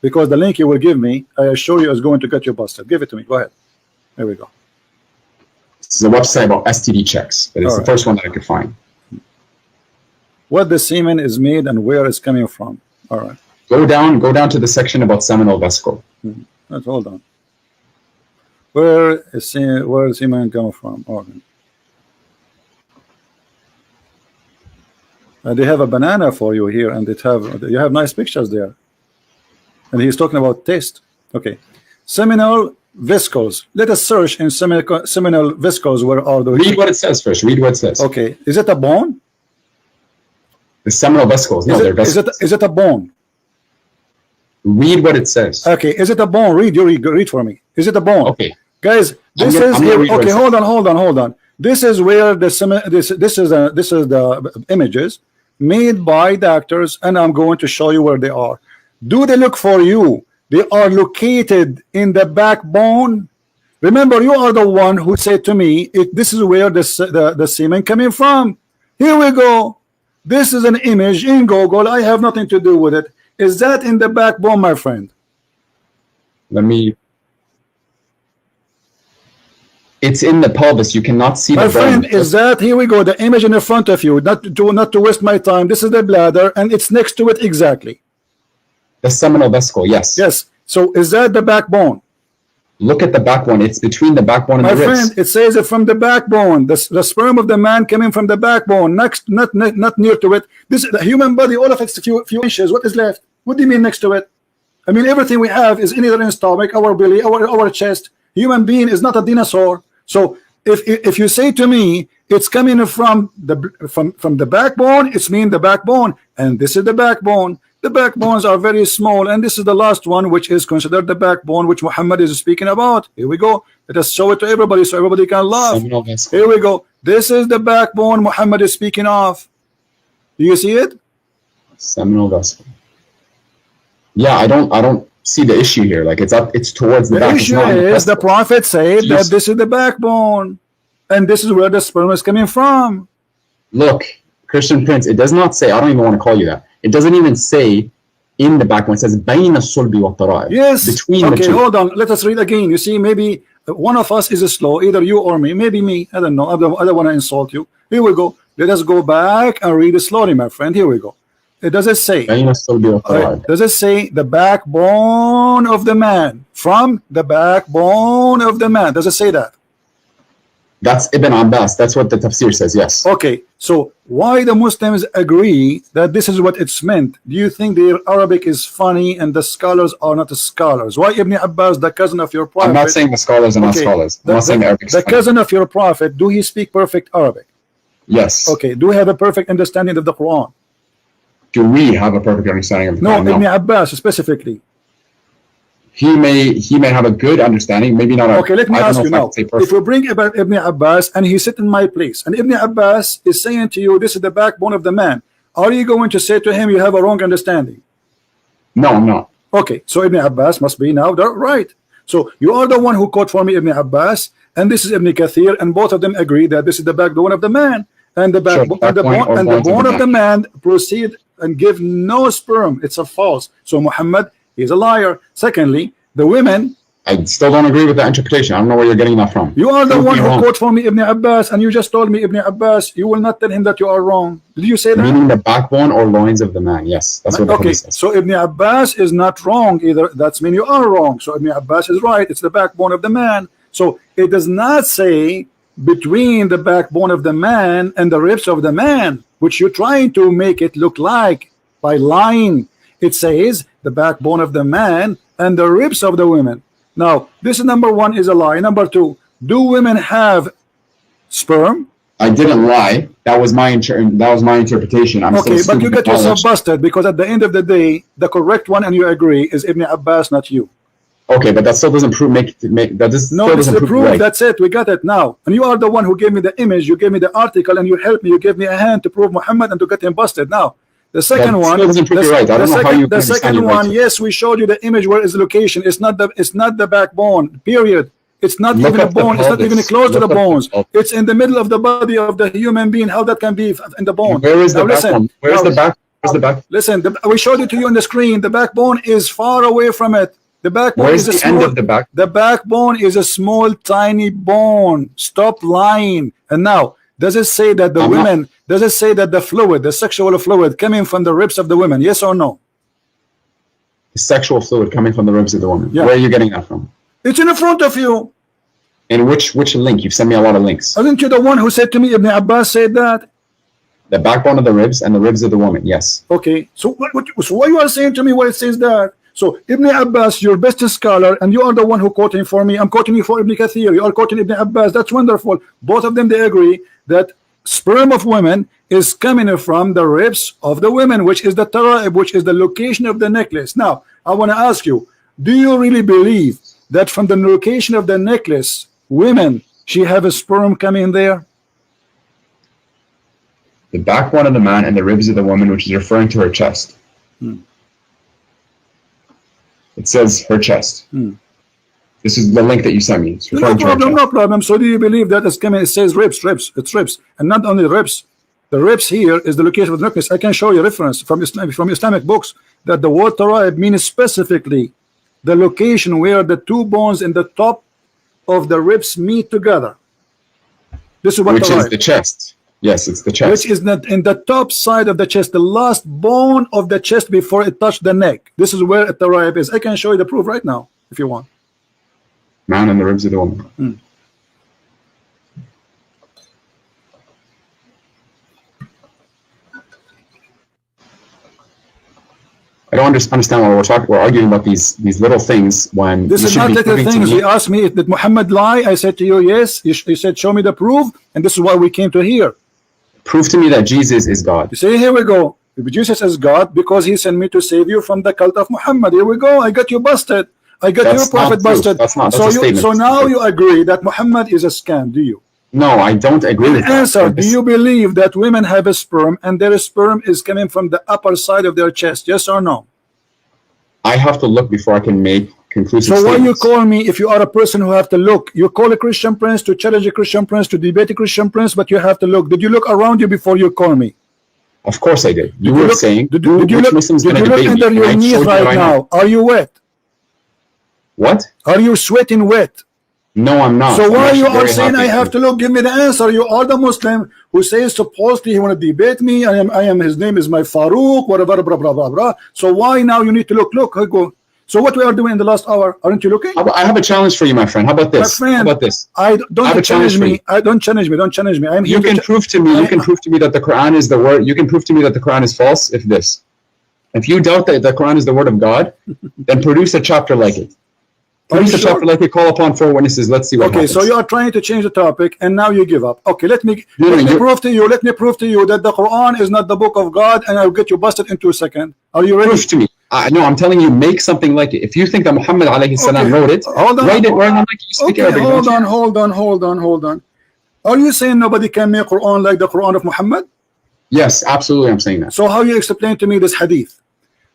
A: Because the link you will give me, I assure you, is going to get you busted. Give it to me. Go ahead. There we go.
B: This is a website about STD checks. But it's the first one that I could find.
A: What the semen is made and where it's coming from. All right.
B: Go down to the section about seminal vesicle.
A: Hold on. Where is semen coming from? Okay. They have a banana for you here, and you have nice pictures there. And he's talking about taste. Okay, seminal vesicles. Let us search in seminal vesicles. Where are those?
B: Read what it says first. Read what it says.
A: Okay, is it a bone?
B: The seminal vesicles. No, they're vesicles.
A: Is it a bone?
B: Read what it says.
A: Okay, is it a bone? Read for me. Is it a bone?
B: Okay,
A: guys, this is here. Okay, hold on. This is where the this is the images made by doctors, and I'm going to show you where they are. Do they look for you? They are located in the backbone. Remember, you are the one who said to me, this is where the semen coming from. Here we go. This is an image in Google. I have nothing to do with it. Is that in the backbone, my friend?
B: It's in the pelvis. You cannot see
A: my
B: the bone.
A: friend, is that, here we go, the image in the front of you, not to waste my time. This is the bladder, and it's next to it exactly.
B: The seminal vesicle, yes.
A: Yes. So is that the backbone?
B: Look at the backbone. It's between the backbone and the ribs.
A: My friend, it says it from the backbone. The sperm of the man coming from the backbone, not near to it. This is the human body, all of it's a few inches. What is left? What do you mean next to it? I mean, everything we have is either in stomach, our belly, our chest. Human being is not a dinosaur. So if you say to me it's coming from the backbone, it's mean the backbone, and this is the backbone. The backbones are very small, and this is the last one, which is considered the backbone, which Muhammad is speaking about. Here we go. Let us show it to everybody so everybody can laugh. Here we go. This is the backbone Muhammad is speaking of. Do you see it?
B: Seminal vesicle. Yeah, I don't see the issue here. Like it's towards the back.
A: The issue is the prophet said that this is the backbone, and this is where the sperm is coming from.
B: Look, Christian Prince, it does not say, I don't even want to call you that. It doesn't even say in the backbone. It says بين الصلب والترائب.
A: Yes.
B: Between the two.
A: Hold on. Let us read again. You see, maybe one of us is slow, either you or me, maybe me. I don't know. I don't want to insult you. Here we go. Let us go back and read it slowly, my friend. Here we go. It does it say? Does it say the backbone of the man? From the backbone of the man. Does it say that?
B: That's Ibn Abbas. That's what the tafsir says, yes.
A: Okay, so why the Muslims agree that this is what it's meant? Do you think their Arabic is funny and the scholars are not the scholars? Why Ibn Abbas, the cousin of your prophet?
B: I'm not saying the scholars are not scholars. I'm not saying Arabic.
A: The cousin of your prophet, do he speak perfect Arabic?
B: Yes.
A: Okay, do we have a perfect understanding of the Quran?
B: Do we have a perfect understanding of the Quran?
A: No, Ibn Abbas specifically.
B: He may have a good understanding, maybe not.
A: Okay, let me ask you now. If we bring Ibn Abbas and he sit in my place, and Ibn Abbas is saying to you, this is the backbone of the man, are you going to say to him, you have a wrong understanding?
B: No, I'm not.
A: Okay, so Ibn Abbas must be now right. So you are the one who quote for me Ibn Abbas, and this is Ibn Kathir, and both of them agree that this is the backbone of the man, and the bone of the man proceed and give no sperm. It's a false. So Muhammad, he's a liar. Secondly, the women.
B: I still don't agree with that interpretation. I don't know where you're getting that from.
A: You are the one who quote for me Ibn Abbas, and you just told me Ibn Abbas. You will not tell him that you are wrong. Did you say that?
B: Meaning the backbone or loins of the man. Yes, that's what the hadith says.
A: So Ibn Abbas is not wrong either. That's mean you are wrong. So Ibn Abbas is right. It's the backbone of the man. So it does not say between the backbone of the man and the ribs of the man, which you're trying to make it look like by lying. It says the backbone of the man and the ribs of the women. Now, this is number one, is a lie. Number two, do women have sperm?
B: I didn't lie. That was my interpretation.
A: Okay, but you get yourself busted, because at the end of the day, the correct one, and you agree, is Ibn Abbas, not you.
B: Okay, but that still doesn't prove that this
A: No,
B: still
A: it's
B: doesn't
A: the
B: prove
A: proof.
B: right.
A: That's it. We got it now. And you are the one who gave me the image. You gave me the article, and you helped me. You gave me a hand to prove Muhammad and to get him busted. Now, the second
B: That
A: one.
B: still doesn't prove you're right. I don't know how you
A: The
B: can understand
A: second
B: you're right.
A: one. Yes, we showed you the image. Where is the location? It's not the backbone. Period. It's not
B: Look
A: even a
B: up the
A: bone. It's not even
B: pelvis.
A: close to the
B: Look up the
A: bones.
B: pelvis.
A: It's in the middle of the body of the human being. How that can be in the bone?
B: Where is the
A: Now listen.
B: backbone? Where's the back? Where's the back?
A: Listen. We showed it to you on the screen. The backbone is far away from it. The backbone
B: Where's
A: is
B: the end of the back?
A: The backbone is a small, tiny bone. Stop lying. And now, does it say that the women? Does it say that the fluid, the sexual fluid, coming from the ribs of the women? Yes or no?
B: The sexual fluid coming from the ribs of the woman.
A: Yeah.
B: Where are you getting that from?
A: It's in front of you.
B: In which link? You've sent me a lot of links.
A: Aren't you the one who said to me, Ibn Abbas said that?
B: The backbone of the ribs and the ribs of the woman. Yes.
A: Okay. So so why you are saying to me where it says that? So Ibn Abbas, your best scholar, and you are the one who quoting for me. I'm quoting you for Ibn Kathir. You are quoting Ibn Abbas. That's wonderful. Both of them, they agree that sperm of women is coming from the ribs of the women, which is the tara'ib, which is the location of the necklace. Now, I want to ask you, do you really believe that from the location of the necklace, women, she have a sperm coming there?
B: The backbone of the man and the ribs of the woman, which is referring to her chest. It says her chest. This is the link that you sent me. It's referring to her chest.
A: No problem. So do you believe that it's coming? It says ribs. It's ribs, and not only ribs. The ribs here is the location of the necklace. I can show you reference from Islamic books that the word tara'ib means specifically the location where the two bones in the top of the ribs meet together. This is what
B: which is the chest. Yes, it's the chest.
A: Which is not in the top side of the chest, the last bone of the chest before it touched the neck. This is where the tara'ib is. I can show you the proof right now if you want.
B: Man and the ribs of the woman. I don't understand why we're arguing about these little things when
A: this is not little things. You asked me, did Muhammad lie? I said to you, yes. You said, show me the proof, and this is why we came to here.
B: Prove to me that Jesus is God.
A: You say, here we go. Jesus is God because he sent me to save you from the cult of Muhammad. Here we go. I got you busted. I got your prophet busted.
B: That's not.
A: So now you agree that Muhammad is a scam, do you?
B: No, I don't agree with that.
A: Answer, do you believe that women have a sperm and their sperm is coming from the upper side of their chest? Yes or no?
B: I have to look before I can make conclusive
A: statements. So why you call me if you are a person who have to look? You call a Christian prince to challenge a Christian prince, to debate a Christian prince, but you have to look. Did you look around you before you call me?
B: Of course I did. You were saying,
A: did you look under your knees right now? Are you wet?
B: What?
A: Are you sweating wet?
B: No, I'm not.
A: So why you are saying I have to look? Give me the answer. You are the Muslim who says supposedly he want to debate me. I am. His name is my Farouk. Whatever. Blah blah blah blah. So why now you need to look? Look. I go. So what we are doing in the last hour? Aren't you looking?
B: I have a challenge for you, my friend. How about this?
A: My friend,
B: how about this?
A: Don't challenge me. Don't challenge me. Don't challenge me. I'm here.
B: You can prove to me. You can prove to me that the Quran is the word. You can prove to me that the Quran is false. If you doubt that the Quran is the word of God, then produce a chapter like it. Produce a chapter like it. Call upon 4 witnesses. Let's see what happens.
A: Okay, so you are trying to change the topic, and now you give up. Okay, let me prove to you. Let me prove to you that the Quran is not the book of God, and I'll get you busted in 2 seconds. Are you ready?
B: Prove to me. No, I'm telling you, make something like it. If you think that Muhammad alayhi salam wrote it, write it like you speak Arabic.
A: Hold on. Are you saying nobody can make Quran like the Quran of Muhammad?
B: Yes, absolutely, I'm saying that.
A: So how you explain to me this hadith?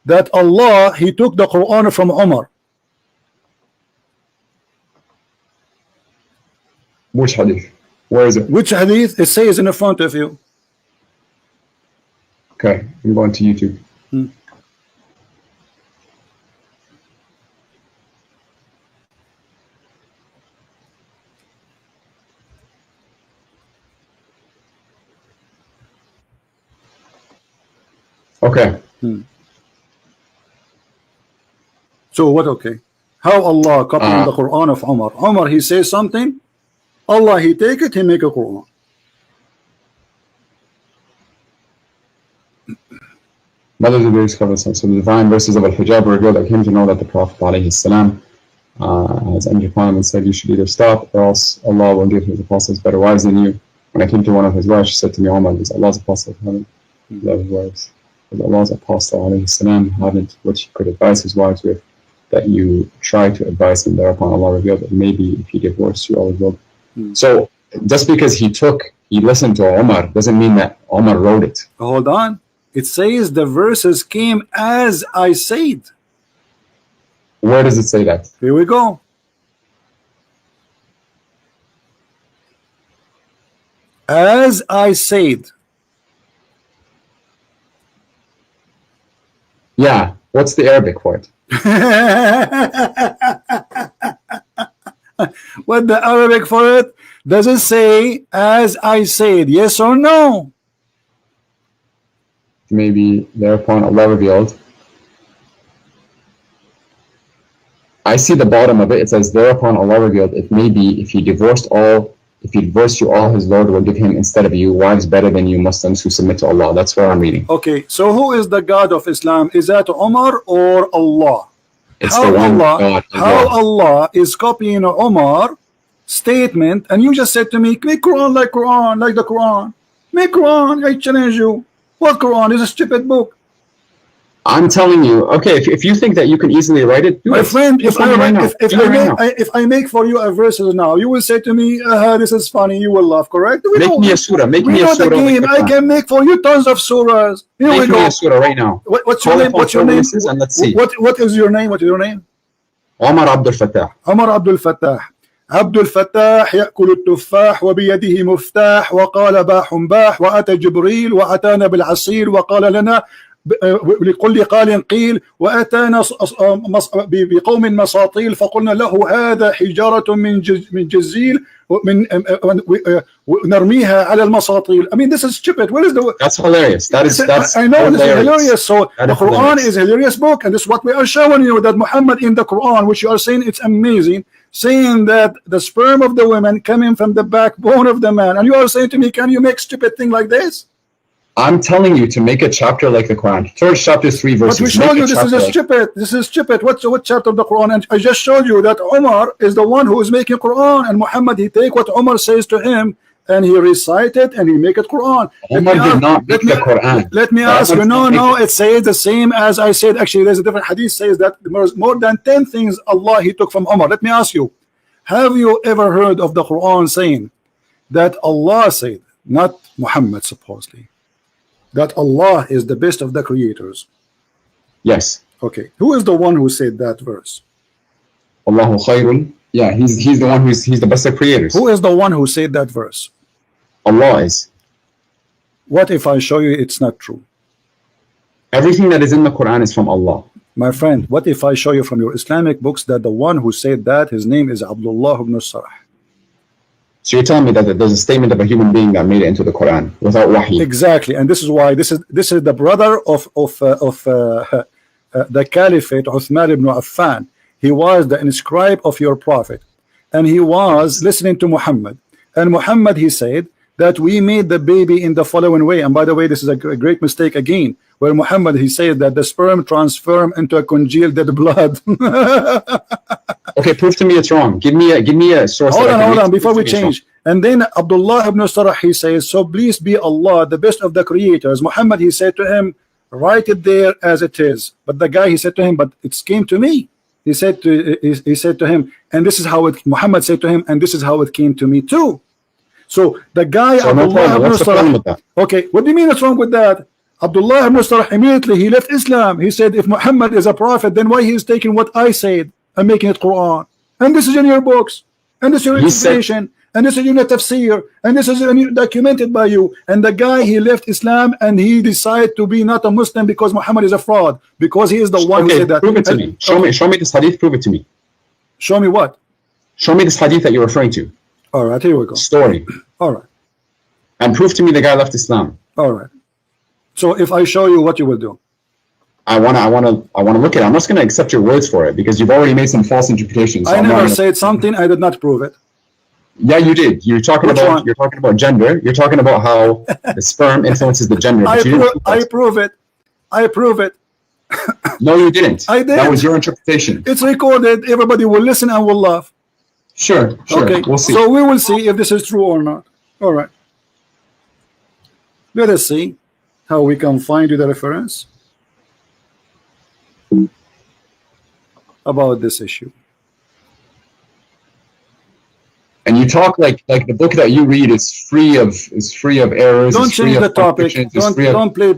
A: That Allah, He took the Quran from Umar.
B: Which hadith? Where is it?
A: Which hadith? It says in the front of you.
B: Okay, I'm going to YouTube. Okay.
A: So what? Okay. How Allah copying the Quran of Umar? Umar, he says something. Allah, He take it, He make a Quran.
B: Mothers of Grace cover so the divine verses of Al-Hijab revealed that came to know that the Prophet ﷺ has entered upon him and said, you should either stop or else Allah will give his apostles better wives than you. When I came to one of his wives, she said to me, Umar, is Allah's apostle of heaven love his wives? Is Allah's apostle ﷺ haven't what he could advise his wives with? that you try to advise him thereupon Allah revealed that maybe if he divorced you, Allah revealed. So just because he listened to Omar doesn't mean that Omar wrote it.
A: Hold on. It says the verses came as I said.
B: Where does it say that?
A: Here we go. As I said.
B: Yeah. What's the Arabic for it?
A: What the Arabic for it? Does it say as I said? Yes or no?
B: Maybe thereupon Allah revealed. I see the bottom of it. It says thereupon Allah revealed, it may be if he divorced you, all his Lord will give him instead of you wives better than you Muslims who submit to Allah. That's where I'm reading.
A: Okay, so who is the God of Islam? Is that Omar or Allah?
B: It's the one God.
A: How Allah is copying Omar statement, and you just said to me, make Quran like the Quran. Make Quran, I challenge you. What Quran is a stupid book.
B: I'm telling you, okay, if you think that you can easily write it, do
A: my
B: it.
A: friend,
B: Right
A: if I make for you a verses now, you will say to me, this is funny, you will laugh, correct?
B: Make me a surah. Make me a surah.
A: Game. I can make for you tons of surahs. Here
B: make
A: we go.
B: Me a surah right now.
A: What's your name? What's your name?
B: And let's see.
A: What is your name? What is your name?
B: Omar Abdul Fattah.
A: Omar Abdul Fattah. عبد الفتاح يأكل التفاح وبيده مفتاح وقال باح باح وأتى جبريل وأتانا بالعصير وقال لنا لكل قال قيل وأتانا بقوم مساطيل فقلنا له هذا حجارة من جزيل نرميها على المساطيل. I mean, this is stupid. What is the?
B: That's hilarious. That's
A: I know
B: hilarious.
A: This is hilarious. So
B: that
A: the Quran
B: hilarious.
A: is a hilarious book, and this is what we are showing you, that Muhammad in the Quran, which you are saying it's amazing, saying that the sperm of the woman coming from the backbone of the man, and you are saying to me, can you make stupid thing like this?
B: I'm telling you to make a chapter like the Quran. First chapter 3 verses.
A: But we showed you this is stupid. This is stupid. What chapter of the Quran? And I just showed you that Umar is the one who is making Quran, and Muhammad, he take what Umar says to him and he recite it and he make it Quran.
B: Umar did not make the Quran.
A: Let me ask you. No, it says the same as I said. Actually, there's a different hadith says that more than 10 things Allah he took from Umar. Let me ask you, have you ever heard of the Quran saying that Allah said, not Muhammad supposedly, that Allah is the best of the creators?
B: Yes.
A: Okay. Who is the one who said that verse?
B: Allahu khayrun. Yeah, he's the one he's the best of creators.
A: Who is the one who said that verse?
B: Allah is.
A: What if I show you it's not true?
B: Everything that is in the Quran is from Allah.
A: My friend, what if I show you from your Islamic books that the one who said that, his name is Abdullah ibn Sarah?
B: So you're telling me that there's a statement of a human being that made it into the Quran without wahi?
A: Exactly, and this is why this is the brother of the Caliphate, Uthman ibn Affan. He was the inscribe of your prophet, and he was listening to Muhammad. And Muhammad, he said that we made the baby in the following way. And by the way, this is a great mistake again, where Muhammad, he said that the sperm transform into a congealed dead blood.
B: Okay, prove to me it's wrong. Give me a source.
A: Hold on, before we change. And then Abdullah ibn Sarah, he says, so please be Allah, the best of the creators. Muhammad, he said to him, write it there as it is. But the guy, he said to him, but it came to me. He said to him, and this is how it. Muhammad said to him, and this is how it came to me too. So the guy,
B: so
A: Abdullah ibn
B: Sarah.
A: Okay, what do you mean what's wrong with that? Abdullah ibn Sarah immediately he left Islam. He said, if Muhammad is a prophet, then why he is taking what I said and making it Quran? And this is in your books, and this is your inspiration, and this is in your tafsir, and this is documented by you. And the guy, he left Islam and he decided to be not a Muslim because Muhammad is a fraud, because he is the one who said that.
B: Prove it to me. Show me this hadith. Prove it to me.
A: Show me what?
B: Show me this hadith that you're referring to.
A: All right, here we go.
B: Story.
A: All right.
B: And prove to me the guy left Islam.
A: All right. So if I show you, what you will do?
B: I wanna look at it. I'm just gonna accept your words for it because you've already made some false interpretations. So
A: I never said something. I did not prove it.
B: Yeah, you did. You're talking about gender. You're talking about how the sperm influences the gender.
A: I prove it. I prove it.
B: No, you didn't.
A: I did.
B: That was your interpretation.
A: It's recorded. Everybody will listen and will laugh.
B: Sure.
A: Okay.
B: We'll see.
A: So we will see if this is true or not. All right. Let us see how we can find you the reference. about this issue.
B: And you talk like the book that you read is free of errors.
A: Don't
B: it's free
A: change
B: of
A: the topic. Don't play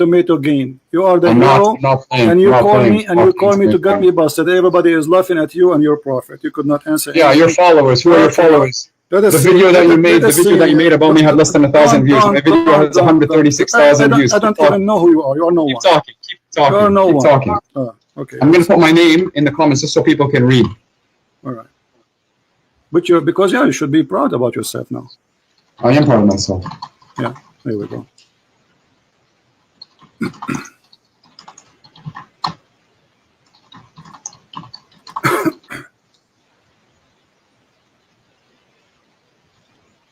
A: tomato game. You are the hero, and you call me to get me busted. Everybody is laughing at you and your prophet. You could not answer.
B: Yeah, your followers. Who are your followers? The video that you made about me had less than 1,000 views. My video has 136,000 views.
A: I don't even know who you are. You are no one.
B: Keep talking.
A: You are no
B: keep
A: one.
B: talking.
A: Okay.
B: I'm going to put my name in the comments just so people can read.
A: All right. But you should be proud about yourself now.
B: I am proud of myself.
A: Yeah, there we go.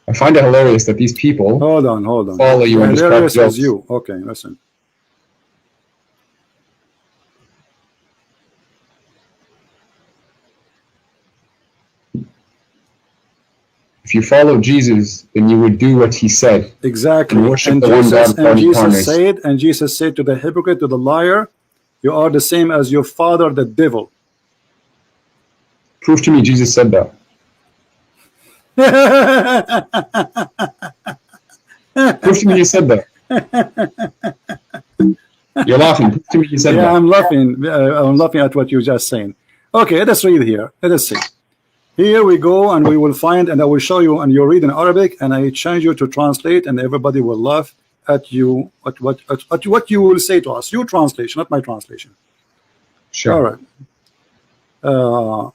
B: I find it hilarious that these people
A: hold on
B: follow you and
A: hilarious as you. Okay, listen.
B: If you follow Jesus, then you would do what he said.
A: Exactly.
B: And worship the one God
A: and Jesus said to the hypocrite, to the liar, you are the same as your father, the devil.
B: Prove to me Jesus said that. Prove to me you said that. You're laughing. Prove to me you said that.
A: Yeah, I'm laughing. I'm laughing at what you're just saying. Okay, let us read here. Let us see. Here we go, and we will find, and I will show you, and you read in Arabic, and I change you to translate, and everybody will laugh at you, at what you will say to us. Your translation, not my translation.
B: Sure.
A: All right.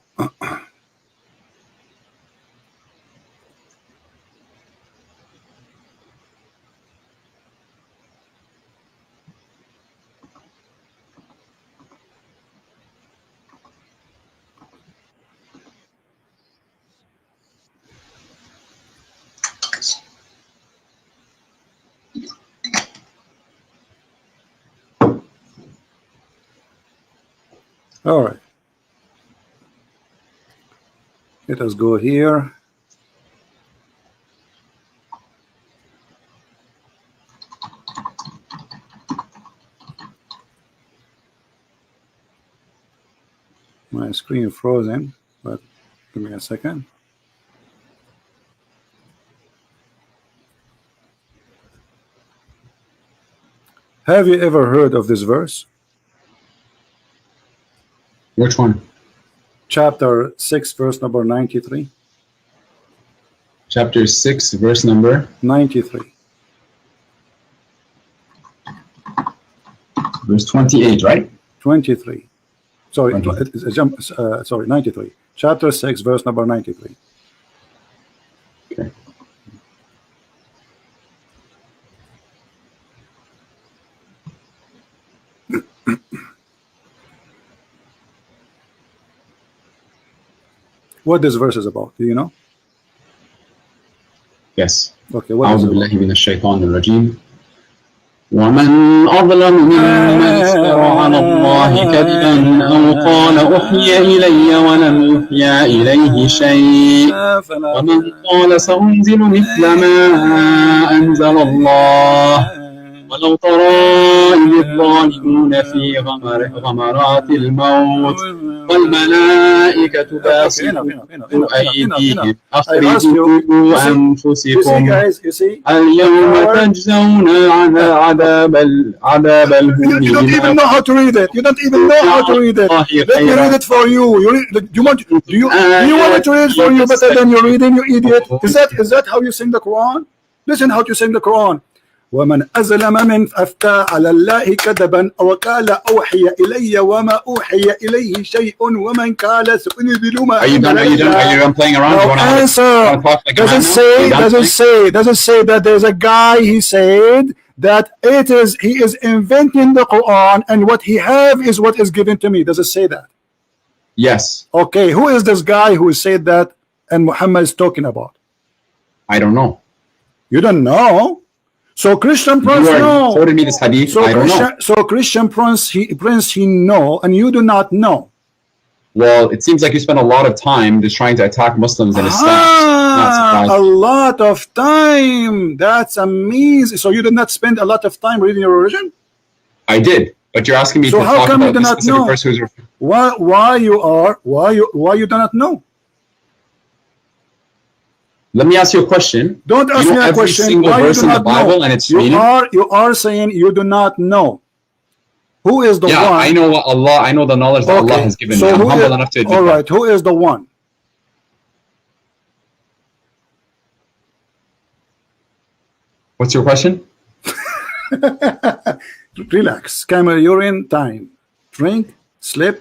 A: All right. Let us go here. My screen frozen, but give me a second. Have you ever heard of this verse?
B: Which one?
A: Chapter 6, verse number 93.
B: Chapter 6, verse number
A: 93.
B: Verse 28, right?
A: 23. Sorry,
B: 23.
A: Sorry, 93. Chapter 6, verse number 93.
B: Okay.
A: What this verse is about, do you know?
B: Yes.
A: Okay, what is
B: أعوذ
A: it
B: بالله
A: about?
B: من الشيطان الرجيم ومن أظلم ممن افترى على الله كذبا أو قال أوحي إلي ولم يوحى إليه شيء ومن قال سأنزل مثل ما أنزل الله ولو ترى إذ الظالمون في غمرات الموت والملائكة باسطوا أيديهم أخرجوا أنفسكم اليوم تجزون عذاب الهون.
A: You don't even know how to read it. You don't even know how to read it. Let me read it for you. Do you want me to read it for you better than you're reading, you idiot? Is that how you sing the Quran? Listen how you sing the Quran. ومن أظلم من أفتى على الله كذبا أو قال أوحي إلي وما أوحي إليه شيء ومن قال سأنزل ما
B: Are you done playing around?
A: No answer. Does it say that there's a guy, he said that he is inventing the Quran and what he have is what is given to me? Does it say that?
B: Yes.
A: Okay, who is this guy who said that and Muhammad is talking about?
B: I don't know.
A: You don't know? So Christian Prince know.
B: You quoted me this hadith.
A: So
B: I don't know.
A: So Christian Prince he know and you do not know.
B: Well, it seems like you spend a lot of time just trying to attack Muslims and Islam.
A: A lot of time. That's amazing. So you did not spend a lot of time reading your religion?
B: I did, But you're asking me
A: So
B: to
A: how
B: talk
A: come you
B: about
A: do
B: this
A: not
B: specific
A: know?
B: verse who's referring.
A: Why you do not know?
B: Let me ask you a question.
A: Don't ask
B: you know
A: me a
B: every
A: question.
B: single
A: Why
B: verse
A: you do
B: in the
A: not
B: Bible
A: know?
B: and its
A: You
B: meaning?
A: are saying you do not know. Who is the
B: Yeah,
A: one?
B: I know what Allah. I know the knowledge that Allah has given me. I'm humble enough to admit
A: all right,
B: that.
A: who is the one?
B: What's your question?
A: Relax. Camel urine time. Drink, sleep,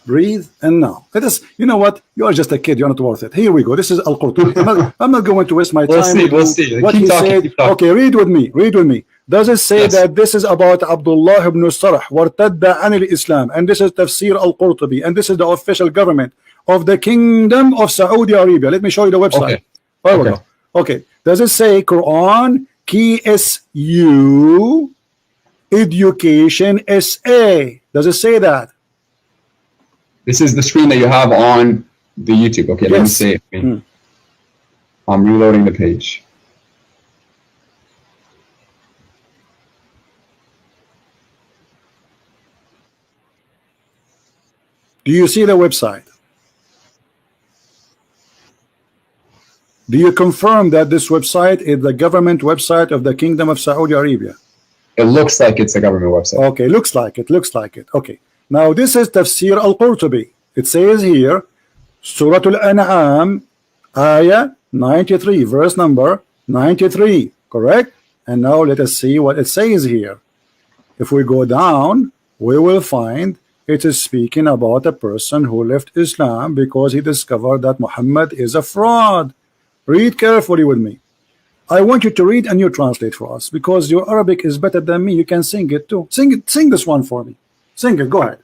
A: breathe, and now. Let us. You know what? You are just a kid. You're not worth it. Here we go. This is Al-Qurtubi. I'm not going to waste my
B: We'll
A: time.
B: see. We'll see.
A: What
B: Keep
A: he
B: talking,
A: said.
B: keep talking.
A: Okay, read with me. Read with me. Does it say
B: Yes.
A: that this is about Abdullah ibn Sarh وارتد عن الإسلام, and this is Tafsir Al-Qurtubi, and this is the official government of the Kingdom of Saudi Arabia? Let me show you the website.
B: Okay.
A: There we
B: Okay.
A: go. Okay. Does it say Quran KSU Education SA? Does it say that?
B: This is the screen that you have on the YouTube. Okay, let me
A: Yes.
B: say it. I'm reloading the page.
A: Do you see the website? Do you confirm that this website is the government website of the Kingdom of Saudi Arabia?
B: It looks like it's a government website.
A: Okay, looks like it. Looks like it. Okay. Now this is Tafsir Al-Qurtubi. It says here, Surah Al-An'am, Ayah 93, verse number 93. Correct? And now let us see what it says here. If we go down, we will find it is speaking about a person who left Islam because he discovered that Muhammad is a fraud. Read carefully with me. I want you to read and you translate for us, because your Arabic is better than me. You can sing it too. Sing it. Sing this one for me. Sing it. Go ahead.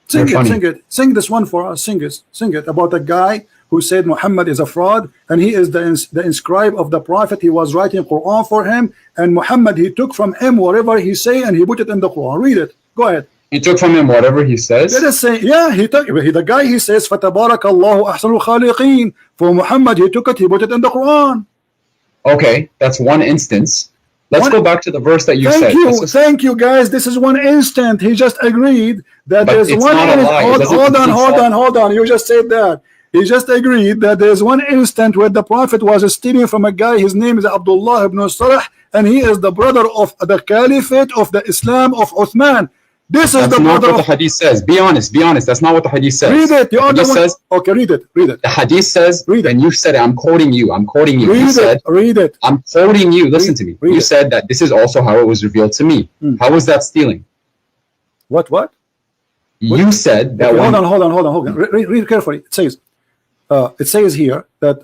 A: Sing
B: You're
A: it.
B: funny.
A: Sing it. Sing this one for us. Sing it. Sing it about a guy who said Muhammad is a fraud and he is the inscribe of the prophet. He was writing Quran for him, and Muhammad, he took from him whatever he say and he put it in the Quran. Read it. Go ahead.
B: He took from him whatever he says.
A: Let us say, yeah, the guy, he says, فَتَبَارَكَ اللَّهُ أَحْسَنُ الْخَالِقِينَ. For Muhammad, he took it, he put it in the Quran.
B: Okay, that's one instance. Let's go back to the verse that you said.
A: Thank you, guys. This is one instant. He just agreed that
B: But
A: there's
B: it's
A: one.
B: not a lie.
A: Hold on. You just said that. He just agreed that there's one instant where the Prophet was stealing from a guy. His name is Abdullah ibn Sarh, and he is the brother of the Caliphate of the Islam of Uthman. This is
B: That's
A: the
B: not
A: brother
B: what the hadith says. Be honest. Be honest. That's not what the hadith says.
A: Read it. You are the one.
B: Says,
A: okay, read it. Read it.
B: The hadith says,
A: read it.
B: And you said it. I'm quoting you. I'm quoting you.
A: Read
B: you
A: it.
B: Said,
A: read it.
B: I'm quoting you. Listen to me. You said that this is also how it was revealed to me. How was that stealing?
A: What?
B: You said that.
A: Okay, hold on. Read carefully. It says here that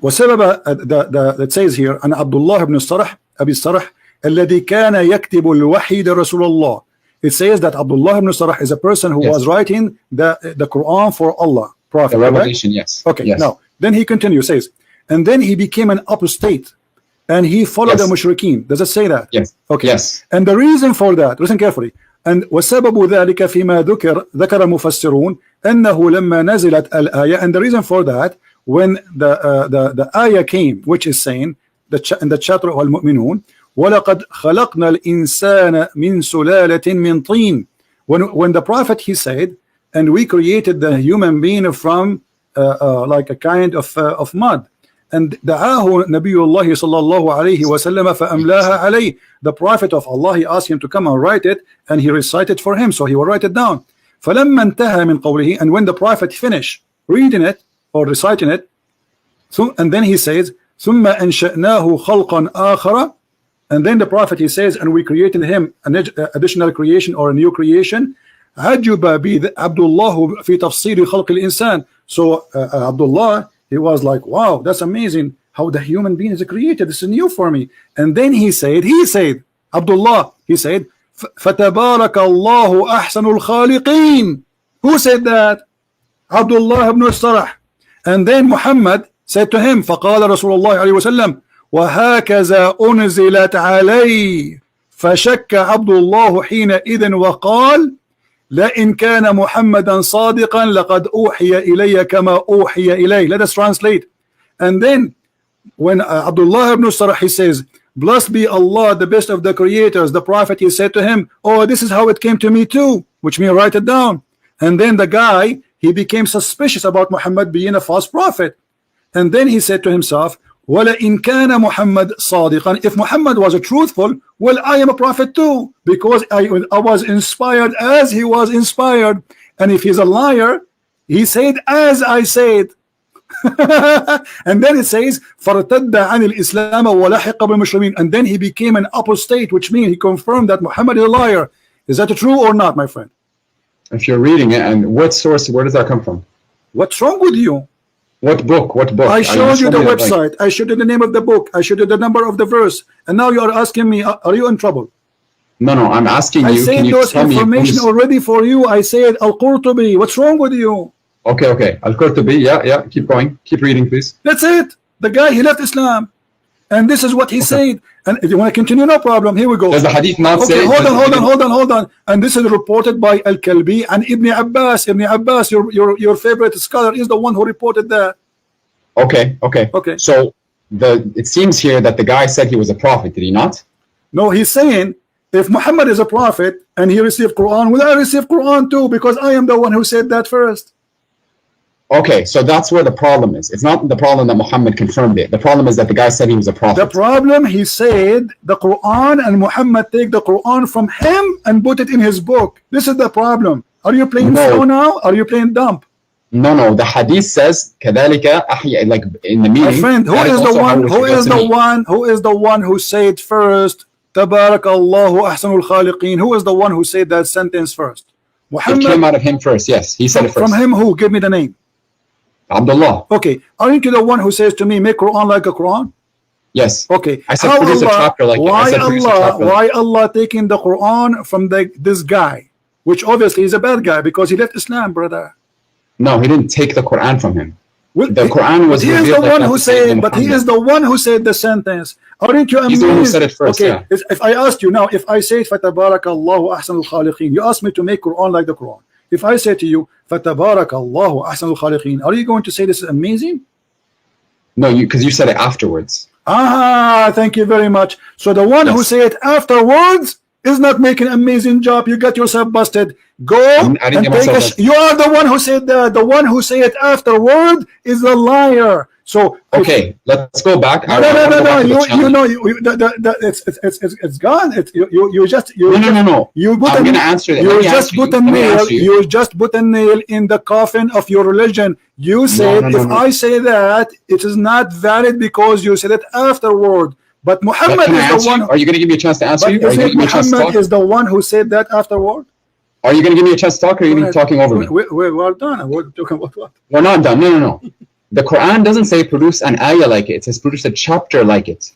A: وسبب it says here أن عبد الله بن الصرح أبي الصرح الذي كان يكتب الوحي لرسول الله. It says that Abdullah ibn Sarh is a person who was writing the Quran for Allah, Prophet.
B: The revelation, yes.
A: Okay,
B: yes.
A: now, then he continues, says, and then he became an apostate, and he followed the mushrikeen. Does it say that?
B: Yes.
A: Okay.
B: Yes.
A: And the reason for that, listen carefully, and وسبب ذلك فيما ذكر المفسرون أنه لما نزلت الآية, and the reason for that, when the ayah came, which is saying, in the chapter of Al-Mu'minun, وَلَقَدْ خَلَقْنَا الْإِنسَانَ مِنْ سُلَالَةٍ مِنْ طِينٍ. When the Prophet, he said, and we created the human being from like a kind of mud. And دعاه نبي الله صلى الله عليه وسلم فأملاها عليه. The Prophet of Allah, he asked him to come and write it, and he recited for him, so he will write it down. فلما انتهى من قوله, and when the Prophet finished reading it or reciting it, and then he says ثم أنشأناه خلقا آخر. And then the Prophet, he says, and we created him an additional creation or a new creation. عجب عبد الله في تفسير خلق الإنسان. So Abdullah, he was like, wow, that's amazing how the human being is created. This is new for me. And then he said, Abdullah, he said, فَتَبَارَكَ اللَّهُ أَحْسَنُ الْخَالِقِينَ. Who said that? Abdullah ibn Sarh. And then Muhammad said to him, فَقَالَ رسول الله عليه وسلم وهكذا أنزلت علي. فشك عبد الله حينئذ وقال لئن كان محمدا صادقا لقد أوحي إلي كما أوحي إليه. Let us translate. And then when Abdullah ibn Sarh, he says, Blessed be Allah, the best of the creators. The Prophet, he said to him, oh, this is how it came to me too, which means write it down. And then the guy, he became suspicious about Muhammad being a false prophet. And then he said to himself, وَلَئِنْ كَانَ مُحَمَّدْ صَادِقًا, if Muhammad was a truthful, well, I am a prophet too, because I was inspired as he was inspired. And if he's a liar, he said as I said. And then it says فَارْتَدَّ عَنِ الْإِسْلَامَ وَلَحِقَ بِالْمُسْلِمِينَ, and then he became an apostate, which means he confirmed that Muhammad is a liar. Is that true or not, my friend?
B: If you're reading it, and what source, where does that come from?
A: What's wrong with you?
B: What book? What book?
A: I showed you the website. I showed you the name of the book. I showed you the number of the verse. And now you are asking me, are you in trouble?
B: No, no, I'm asking you.
A: I said those information already for you. I said Al-Qurtubi. What's wrong with you?
B: Okay, okay. Al-Qurtubi, yeah, yeah. Keep going. Keep reading, please.
A: That's it. The guy, he left Islam. And this is what he said. And if you want to continue, no problem. Here we go.
B: Does the hadith not say?
A: Hold on. And this is reported by Al-Kalbi and Ibn Abbas. Ibn Abbas, your favorite scholar, is the one who reported that.
B: Okay, okay.
A: Okay.
B: So it seems here that the guy said he was a prophet, did he not?
A: No, he's saying if Muhammad is a prophet and he received Quran, will I receive Quran too? Because I am the one who said that first.
B: Okay, so that's where the problem is. It's not the problem that Muhammad confirmed it. The problem is that the guy said he was a prophet.
A: The problem, he said the Quran, and Muhammad take the Quran from him and put it in his book. This is the problem. Are you playing slow now? Are you playing dumb?
B: No, no. The hadith says كذلك أحيا, like in the meaning.
A: My friend, who is the one who said first تبارك الله أحسن الخالقين? Who is the one who said that sentence first?
B: Muhammad. It came out of him first. Yes, he said it first.
A: From him who? Give me the name.
B: Abdullah.
A: Okay, aren't you the one who says to me, make Quran like a Quran?
B: Yes.
A: Okay.
B: I said produce a chapter like it.
A: Why Allah taking the Quran from this guy, which obviously is a bad guy because he left Islam, brother?
B: No, he didn't take the Quran from him.
A: Well,
B: the Quran was
A: he is the one who said, but he is the one who said the sentence. Aren't you amazed?
B: He's the one who said it first.
A: Okay,
B: yeah.
A: If I asked you now, if I say فَتَبَارَكَ اللَّهُ أَحْسَنُ الْخَالِقِينَ, you asked me to make Quran like the Quran. If I say to you فَتَبَارَكَ اللَّهُ أَحْسَنُ الْخَالِقِينَ, are you going to say this is amazing?
B: No, because you said it afterwards.
A: Ah, thank you very much. So the one who said it afterwards is not making an amazing job. You got yourself busted. Go and take you are the one who said that. The one who said it afterward is a liar. So
B: okay, let's go back.
A: No. You know, it's gone. You just
B: no. I'm gonna answer that.
A: You just put a nail in the coffin of your religion. You said I say that it is not valid because you said it afterward. But Muhammad is the one.
B: Are you going to give me a chance to answer you?
A: Muhammad is the one who said that afterward.
B: Are you going to give me a chance to talk, or are you going to be talking over me?
A: We're done. We're talking about what?
B: We're not done. No. The Quran doesn't say produce an ayah like it. It says produce a chapter like it.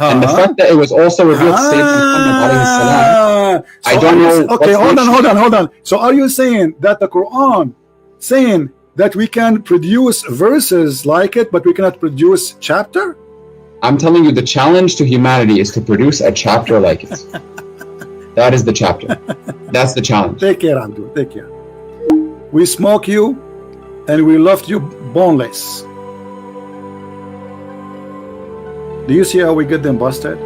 B: And the fact that it was also revealed to Sayyidina Muhammad alayhi salam, I don't know.
A: Okay, hold on. So are you saying that the Quran saying that we can produce verses like it, but we cannot produce chapter?
B: I'm telling you, the challenge to humanity is to produce a chapter like it. That is the chapter. That's the challenge.
A: Take care, Abdul. Take care. We smoke you, and we left you boneless. Do you see how we get them busted?